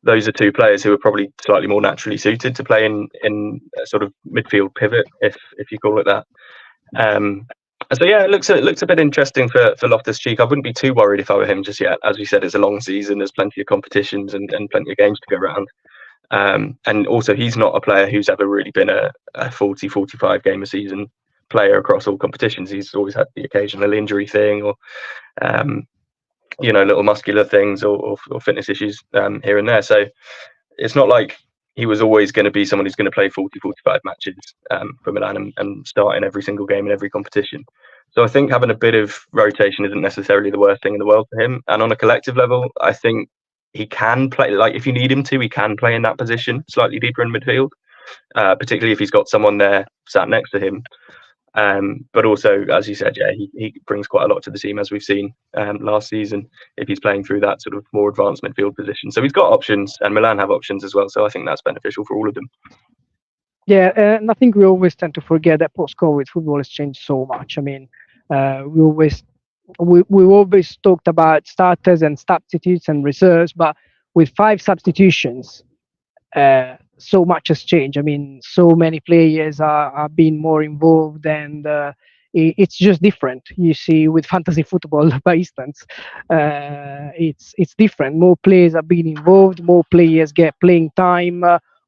those are two players who are probably slightly more naturally suited to play in a sort of midfield pivot, if you call it that. So yeah, it looks a bit interesting for Loftus-Cheek. I wouldn't be too worried if I were him just yet. As we said, it's a long season. There's plenty of competitions and plenty of games to go around. And also, he's not a player who's ever really been a 40, 45 game a season player across all competitions. He's always had the occasional injury thing or, little muscular things or fitness issues here and there. So it's not like he was always going to be someone who's going to play 40, 45 matches for Milan and start in every single game in every competition. So I think having a bit of rotation isn't necessarily the worst thing in the world for him. And on a collective level, I think he can play, like if you need him to, he can play in that position, slightly deeper in midfield, particularly if he's got someone there sat next to him. But also, as you said, he brings quite a lot to the team, as we've seen last season, if he's playing through that sort of more advanced midfield position. So he's got options, and Milan have options as well. So I think that's beneficial for all of them. Yeah, and I think we always tend to forget that post-COVID football has changed so much. I mean, we always talked about starters and substitutes and reserves, but with 5 substitutions, so much has changed. I mean, so many players are being more involved, and it's just different. You see, with fantasy football, for instance, it's different. More players are being involved. More players get playing time.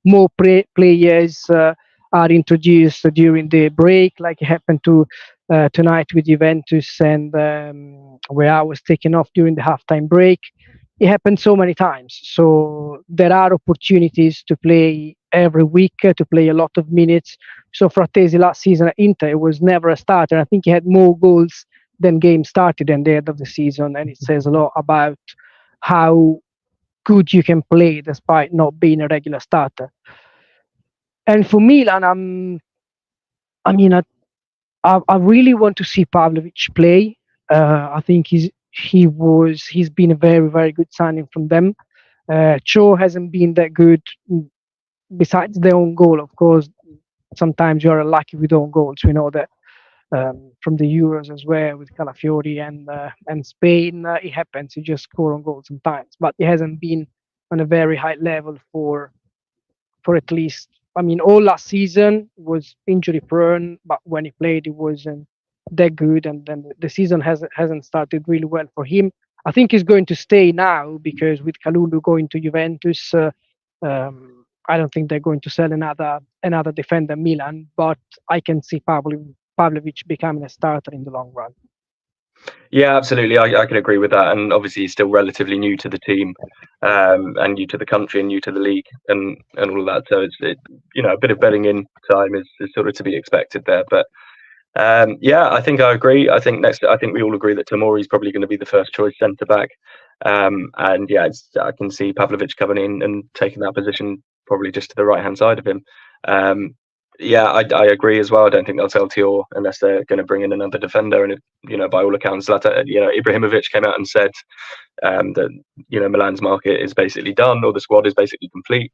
More players are introduced during the break, like it happened to tonight with Juventus, and where I was taken off during the halftime break. It happened so many times. So there are opportunities to play every week, to play a lot of minutes. So Frattesi last season at Inter, it was never a starter. I think he had more goals than games started at the end of the season, and it says a lot about how good you can play despite not being a regular starter. And for Milan, I mean, I really want to see Pavlovic play. I think he's been a very very good signing from them. Cho hasn't been that good. Besides their own goal, of course, sometimes you are unlucky with own goals. We know that from the Euros as well with Calafiori and Spain. It happens. You just score on goals sometimes, but it hasn't been on a very high level for at least. I mean, all last season was injury prone, but when he played, it wasn't that good. And then the season hasn't started really well for him. I think he's going to stay now because with Kalulu going to Juventus, I don't think they're going to sell another defender Milan. But I can see Pavlovic becoming a starter in the long run. Yeah, absolutely. I can agree with that. And obviously, he's still relatively new to the team, and new to the country, and new to the league, and all of that. So it's a bit of bedding in time is sort of to be expected there. But yeah, I think I agree. I think we all agree that Tomori is probably going to be the first choice centre back. And yeah, I can see Pavlovic coming in and taking that position probably just to the right hand side of him. Yeah, I agree as well. I don't think they'll sell Tior unless they're going to bring in another defender. And by all accounts, Ibrahimovic came out and said that Milan's market is basically done, or the squad is basically complete.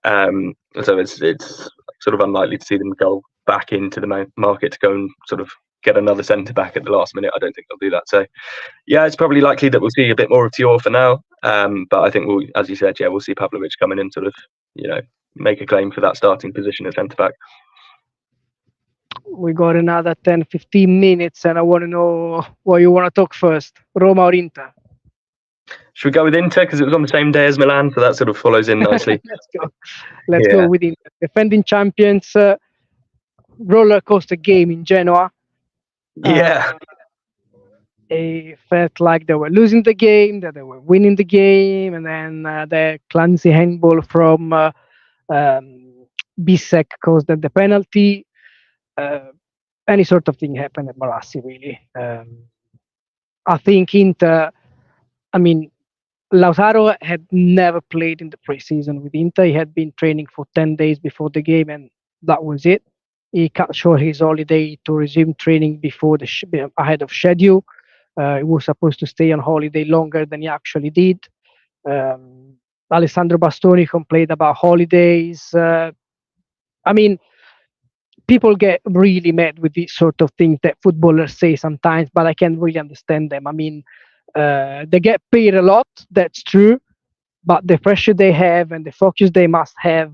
So it's sort of unlikely to see them go back into the market to go and sort of get another centre back at the last minute. I don't think they'll do that. So yeah, it's probably likely that we'll see a bit more of Tior for now. But I think as you said, we'll see Pavlovic coming in, sort of make a claim for that starting position at centre back. We got another 10-15 minutes, and I want to know what you want to talk first, Roma or Inter? Should we go with Inter because it was on the same day as Milan, so that sort of follows in nicely. Let's go with Inter. Defending champions, roller coaster game in Genoa. Yeah. It felt like they were losing the game, that they were winning the game, and then the clumsy handball from Bissek caused them the penalty. Any sort of thing happened at Marassi, really. I think Inter, Lautaro had never played in the preseason with Inter. He had been training for 10 days before the game, and that was it. He cut short his holiday to resume training before ahead of schedule. He was supposed to stay on holiday longer than he actually did. Alessandro Bastoni complained about holidays. People get really mad with these sort of things that footballers say sometimes, but I can't really understand them. They get paid a lot, that's true, but the pressure they have and the focus they must have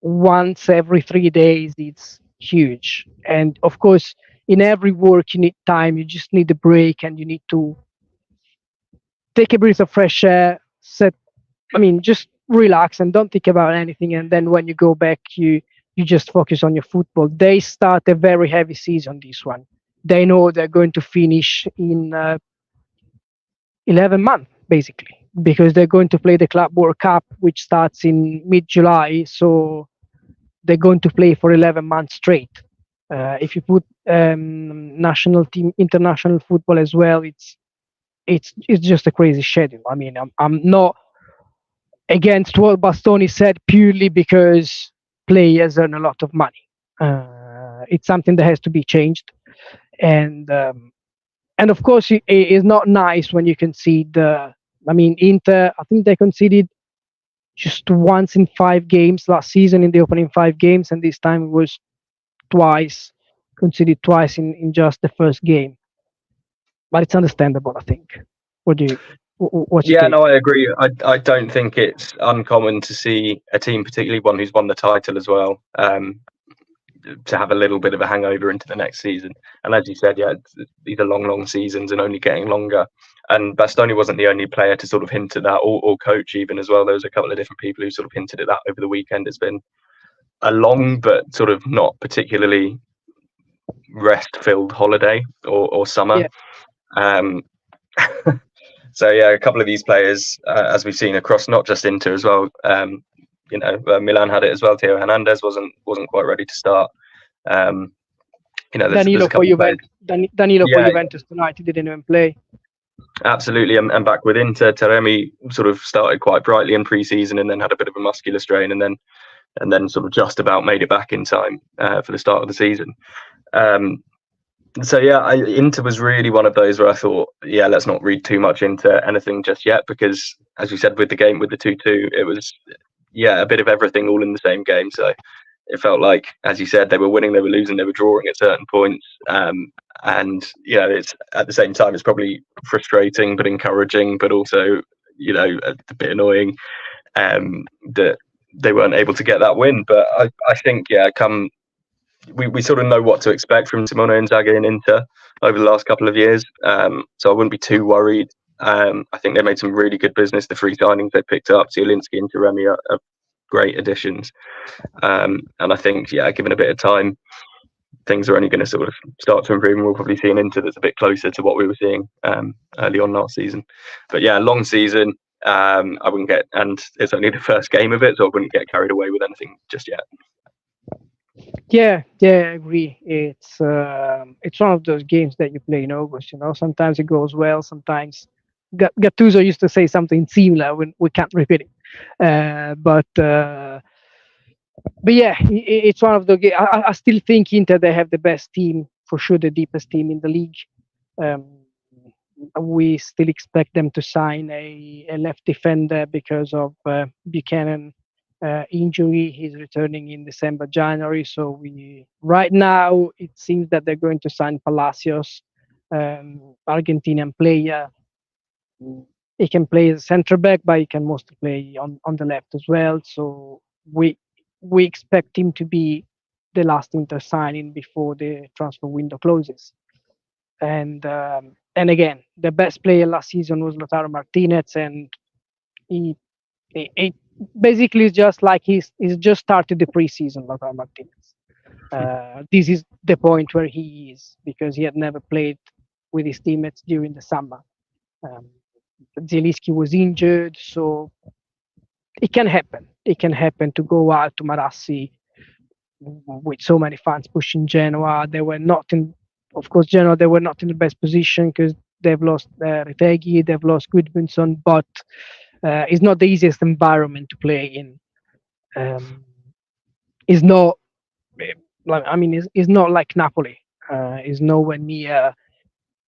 once every 3 days, it's huge. And of course, in every work, you need time, you just need a break, and you need to take a breath of fresh air, just relax and don't think about anything. And then when you go back, you just focus on your football. They start a very heavy season, this one. They know they're going to finish in 11 months, basically, because they're going to play the Club World Cup, which starts in mid-July. So they're going to play for 11 months straight. If you put national team, international football as well, it's just a crazy schedule. I'm not against what Bastoni said purely because players earn a lot of money. It's something that has to be changed, and of course it is not nice when you concede. Inter, I think they conceded just once in 5 games last season in the opening 5 games, and this time it was conceded twice in just the first game. But it's understandable, I think. I agree. I don't think it's uncommon to see a team, particularly one who's won the title as well, to have a little bit of a hangover into the next season. And as you said, these are long seasons and only getting longer. And Bastoni wasn't the only player to sort of hint at that, or coach even as well. There was a couple of different people who sort of hinted at that over the weekend. It's been a long but sort of not particularly rest-filled holiday or summer. Yeah. So a couple of these players, as we've seen across not just Inter as well, Milan had it as well. Theo Hernandez wasn't quite ready to start. Danilo for Juventus tonight, he didn't even play. Absolutely, and back with Inter, Taremi sort of started quite brightly in pre-season and then had a bit of a muscular strain and then and then sort of just about made it back in time for the start of the season. So yeah, Inter was really one of those where I thought, yeah, let's not read too much into anything just yet, because as you said, with the game, with the 2-2, it was a bit of everything all in the same game. So it felt like, as you said, they were winning, they were losing, they were drawing at certain points. And it's at the same time, it's probably frustrating but encouraging, but also a bit annoying that they weren't able to get that win. But I think we sort of know what to expect from Simone Inzaghi and Inter over the last couple of years. So I wouldn't be too worried. I think they made some really good business. The free signings they picked up, Zielinski and Taremi, are great additions. And I think, given a bit of time, things are only going to sort of start to improve, and we'll probably see an Inter that's a bit closer to what we were seeing early on last season. But long season. I wouldn't get, and it's only the first game of it, so I wouldn't get carried away with anything just yet. Yeah, I agree. It's one of those games that you play in August. Sometimes it goes well. Sometimes Gattuso used to say something similar when we can't repeat it. But yeah, it's one of the games. I still think Inter, they have the best team, for sure, the deepest team in the league. We still expect them to sign a left defender because of Buchanan injury. He's returning in December, January. So right now it seems that they're going to sign Palacios, Argentinian player. He can play as a centre back, but he can mostly play on the left as well. So we expect him to be the last Inter signing before the transfer window closes. And again, the best player last season was Lautaro Martinez, and he basically is just like he's just started the preseason. Lautaro Martinez. This is the point where he is, because he had never played with his teammates during the summer. Zielinski was injured, so it can happen. It can happen to go out to Marassi with so many fans pushing Genoa. They were not in. Of course, Genoa, they were not in the best position because they've lost Retegui, they've lost Gudmundsson, but it's not the easiest environment to play in. It's not. It's not like Napoli. It's nowhere near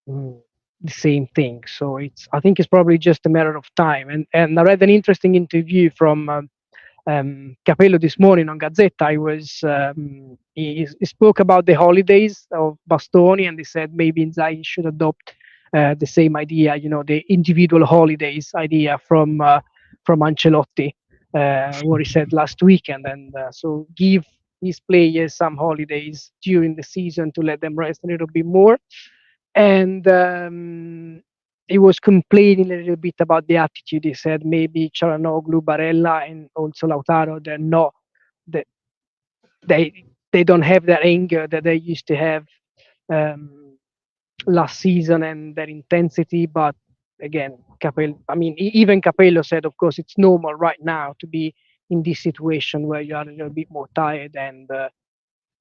the same thing. So I think it's probably just a matter of time. And I read an interesting interview from Capello this morning on Gazzetta. He spoke about the holidays of Bastoni, and he said maybe Inzaghi should adopt the same idea, the individual holidays idea from Ancelotti, what he said last weekend, and so give his players some holidays during the season to let them rest a little bit more. And he was complaining a little bit about the attitude. He said maybe Çalhanoğlu, Barella, and also Lautaro, they're not that they don't have that anger that they used to have last season, and that intensity. But again, even Capello said, of course, it's normal right now to be in this situation where you are a little bit more tired, and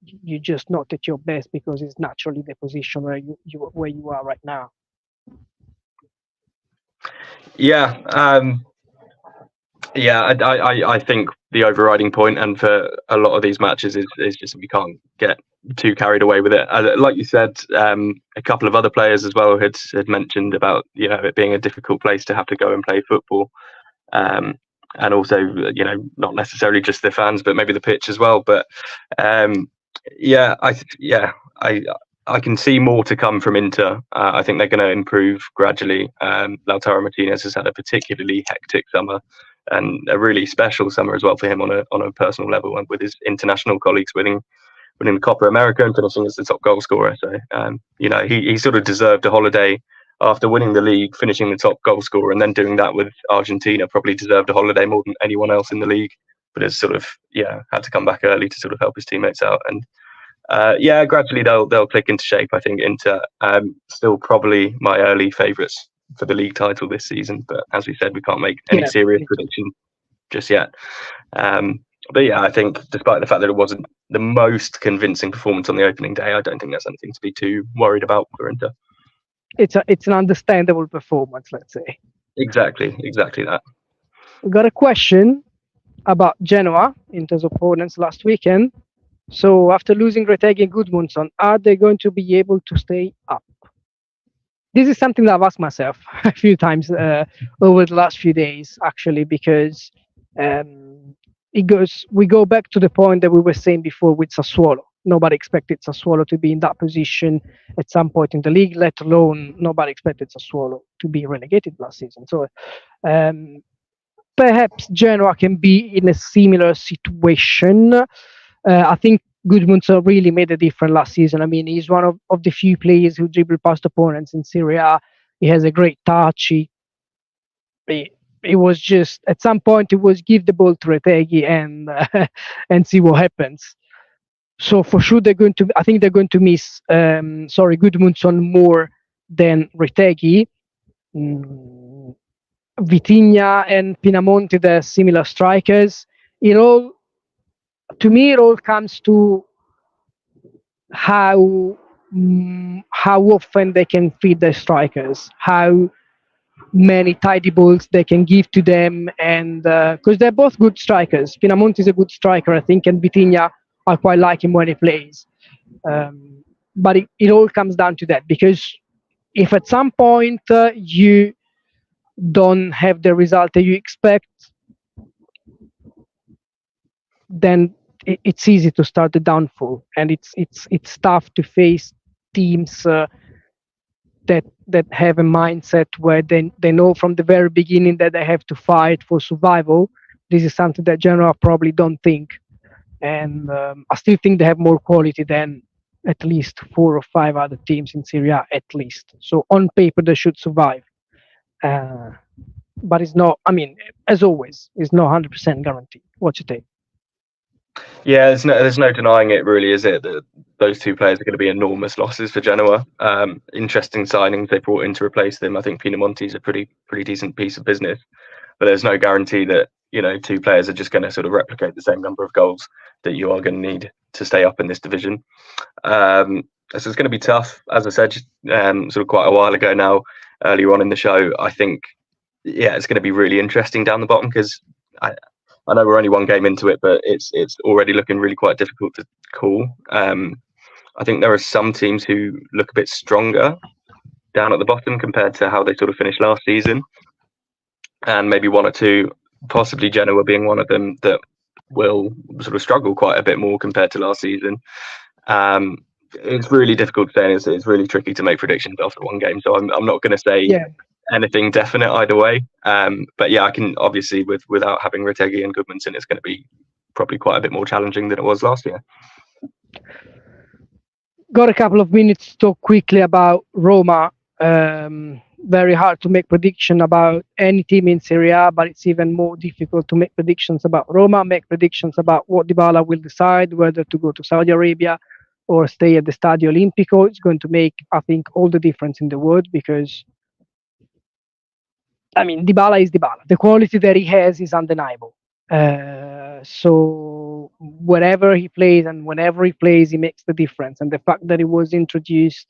you're just not at your best, because it's naturally the position where you are right now. I think the overriding point, and for a lot of these matches, is just we can't get too carried away with it. Like you said, a couple of other players as well had mentioned about it being a difficult place to have to go and play football, and also not necessarily just the fans, but maybe the pitch as well. But I can see more to come from Inter. I think they're going to improve gradually. Lautaro Martinez has had a particularly hectic summer, and a really special summer as well for him on a personal level, and with his international colleagues winning the Copa America and finishing as the top goal scorer. So he sort of deserved a holiday after winning the league, finishing the top goal scorer, and then doing that with Argentina. Probably deserved a holiday more than anyone else in the league, but has sort of had to come back early to sort of help his teammates out. And gradually they'll click into shape. I think Inter still probably my early favourites for the league title this season, but as we said, we can't make any serious prediction just yet. But I think despite the fact that it wasn't the most convincing performance on the opening day, I don't think there's anything to be too worried about for Inter. It's an understandable performance, let's say. Exactly that. We got a question about Genoa in terms of opponents last weekend. So after losing Retegui and Gudmundsson, are they going to be able to stay up? This is something that I've asked myself a few times over the last few days, actually, because um, we go back to the point that we were saying before with Sassuolo. Nobody expected Sassuolo to be in that position at some point in the league, let alone nobody expected Sassuolo to be relegated last season. So um, perhaps Genoa can be in a similar situation. I think Gudmundsson really made a difference last season. I mean, he's one of the few players who dribble past opponents in Serie A. He has a great touch. He, it was just at some point it was give the ball to Retegui and and see what happens. So for sure they're going to. I think they're going to miss. Gudmundsson more than Retegui. Mm, Vitinha and Pinamonti, they're similar strikers. It all, to me, it all comes to how often they can feed their strikers, how many tidy balls they can give to them, and because they're both good strikers. Pinamonti is a good striker, I think, and Vitinha, I quite like him when he plays. But it all comes down to that, because if at some point you don't have the result that you expect, then it's easy to start the downfall, and it's tough to face teams that have a mindset where they know from the very beginning that they have to fight for survival. This is something that Genoa probably don't think, and I still think they have more quality than at least 4 or 5 other teams in Serie A, at least. So on paper they should survive, uh, but it's not. I mean, as always, it's not 100% guaranteed. What you think? Yeah, there's no denying it, really, is it? That those two players are going to be enormous losses for Genoa. Interesting signings they brought in to replace them. I think Pinamonti is a pretty decent piece of business, but there's no guarantee that two players are just going to sort of replicate the same number of goals that you are going to need to stay up in this division. So it's going to be tough, as I said, sort of quite a while ago now, earlier on in the show. I think, yeah, it's going to be really interesting down the bottom, because I know we're only one game into it, but it's already looking really quite difficult to call. I think there are some teams who look a bit stronger down at the bottom compared to how they sort of finished last season, and maybe one or two, possibly Genoa being one of them, that will sort of struggle quite a bit more compared to last season. It's really difficult to say, and it's really tricky to make predictions after one game. So I'm not going to say anything definite either way. But yeah, I can obviously without having Retegui and Gudmundsson, it's going to be probably quite a bit more challenging than it was last year. Got a couple of minutes to talk quickly about Roma. Very hard to make prediction about any team in Serie A, but it's even more difficult to make predictions about Roma, make predictions about what Dybala will decide, whether to go to Saudi Arabia or stay at the Stadio Olimpico. It's going to make, I think, all the difference in the world, because, I mean, Dybala is Dybala. The quality that he has is undeniable. So wherever he plays and whenever he plays, he makes the difference. And the fact that he was introduced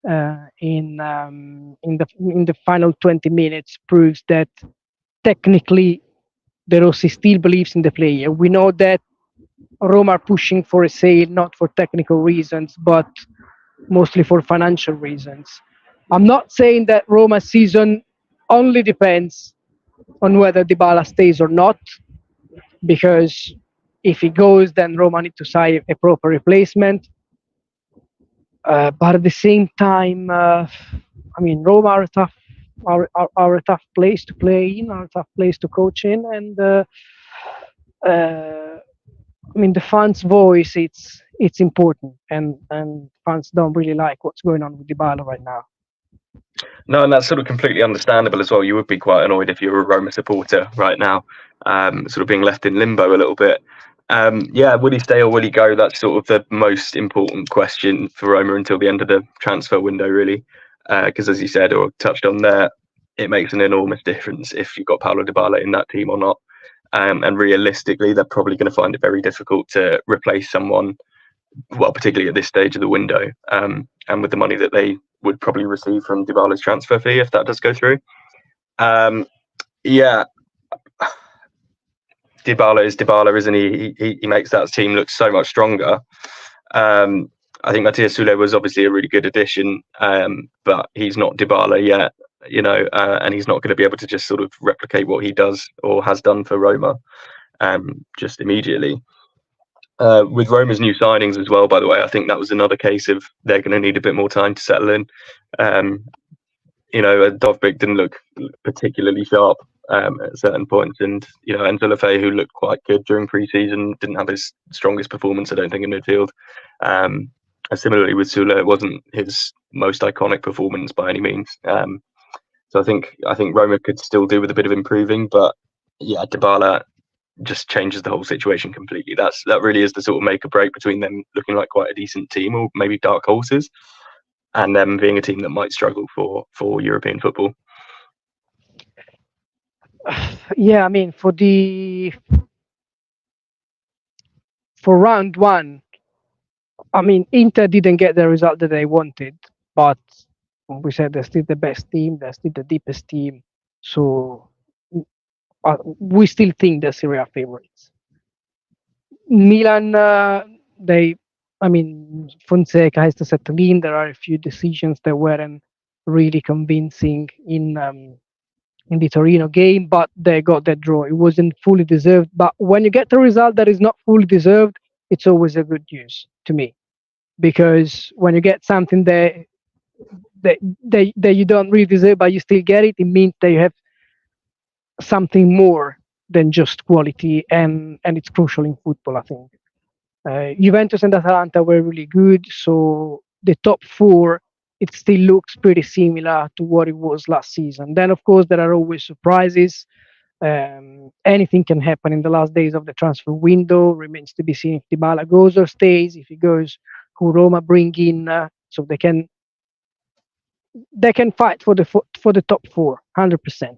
in the final 20 minutes proves that technically De Rossi still believes in the player. We know that Roma are pushing for a sale, not for technical reasons, but mostly for financial reasons. I'm not saying that Roma's season only depends on whether Dybala stays or not, because if he goes, then Roma need to sign a proper replacement. But at the same time, I mean, Roma are a tough place to play in, are a tough place to coach in, and I mean, the fans' voice, it's important, and fans don't really like what's going on with Dybala right now. No, and that's sort of completely understandable as well. You would be quite annoyed if you were a Roma supporter right now, sort of being left in limbo a little bit. Yeah, will he stay or will he go? That's sort of the most important question for Roma until the end of the transfer window, really. Because as you said, or touched on there, it makes an enormous difference if you've got Paulo Dybala in that team or not. And realistically, they're probably going to find it very difficult to replace someone, well, particularly at this stage of the window, and with the money that they would probably receive from Dybala's transfer fee if that does go through. Yeah, Dybala is Dybala, isn't he? He makes that team look so much stronger. I think Matthias Sule was obviously a really good addition, but he's not Dybala yet, and he's not going to be able to just sort of replicate what he does or has done for Roma just immediately. With Roma's new signings as well, by the way, I think that was another case of they're going to need a bit more time to settle in. Dovbyk didn't look particularly sharp at certain points, and Enzo Lefebvre, who looked quite good during pre-season, didn't have his strongest performance, I don't think, in midfield. And similarly with Sule, it wasn't his most iconic performance by any means. So I think Roma could still do with a bit of improving, but yeah, Dybala just changes the whole situation completely. That really is the sort of make or break between them looking like quite a decent team, or maybe dark horses, and them being a team that might struggle for European football. Yeah, I mean, for round one, I mean, Inter didn't get the result that they wanted, but we said they're still the best team, they're still the deepest team, so we still think they're Serie A favorites. Milan, Fonseca has to settle in. There are a few decisions that weren't really convincing in the Torino game, but they got that draw. It wasn't fully deserved, but when you get a result that is not fully deserved, it's always a good news to me, because when you get something that you don't really deserve but you still get it, it means that you have something more than just quality, and it's crucial in football, I think. Juventus and Atalanta were really good, so the top four, it still looks pretty similar to what it was last season. Then, of course, there are always surprises. Anything can happen in the last days of the transfer window. Remains to be seen if Dybala goes or stays. If he goes, who Roma bring in, so they can fight for the top four, 100%.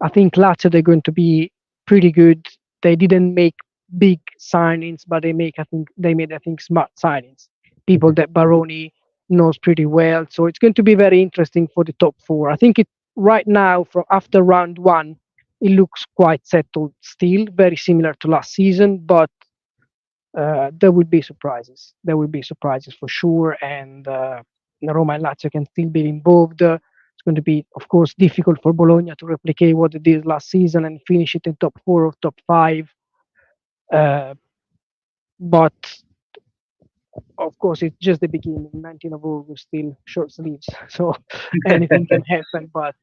I think Lazio, they're going to be pretty good. They didn't make big signings, but they made smart signings. People that Baroni knows pretty well. So it's going to be very interesting for the top four. I think right now, after round one, it looks quite settled still, very similar to last season, but there will be surprises. There will be surprises for sure, and Roma and Lazio can still be involved. It's going to be, of course, difficult for Bologna to replicate what they did last season and finish it in top 4 or top 5. But of course, it's just the beginning. 19th of August, still short sleeves, so anything can happen. But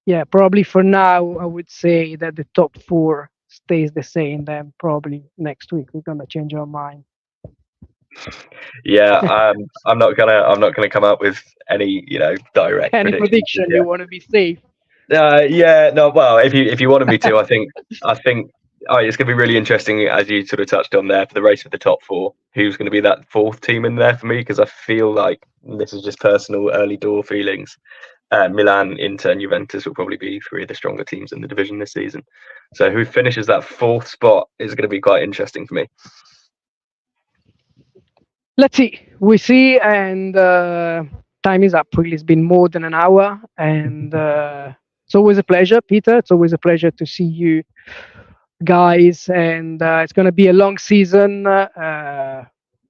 yeah, probably for now, I would say that the top 4 stays the same. Then probably next week we're gonna change our mind. Yeah, I'm not gonna come up with any direct prediction. You want to be safe. Yeah, no. Well, if you wanted me to, I think it's going to be really interesting, as you sort of touched on there, for the race for the top 4. Who's going to be that 4th team in there for me? Because I feel like, this is just personal early door feelings, Milan, Inter, and Juventus will probably be 3 of the stronger teams in the division this season. So who finishes that 4th spot is going to be quite interesting for me. Let's see. We see, and time is up. Really, it's been more than an hour, and it's always a pleasure, Peter. It's always a pleasure to see you guys, and it's going to be a long season.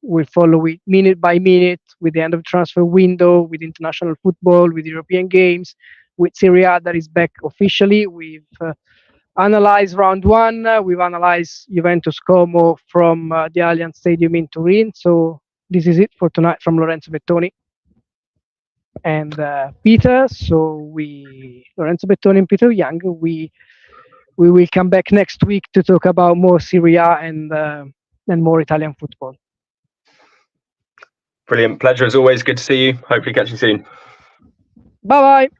We'll follow it minute by minute with the end of the transfer window, with international football, with European games, with Serie A that is back officially. We've analyzed round 1. We've analyzed Juventus Como from the Allianz Stadium in Turin. So this is it for tonight from Lorenzo Bettoni and Peter. So Lorenzo Bettoni and Peter Young, we will come back next week to talk about more Serie A and more Italian football. Brilliant. Pleasure as always. Good to see you. Hopefully catch you soon. Bye-bye.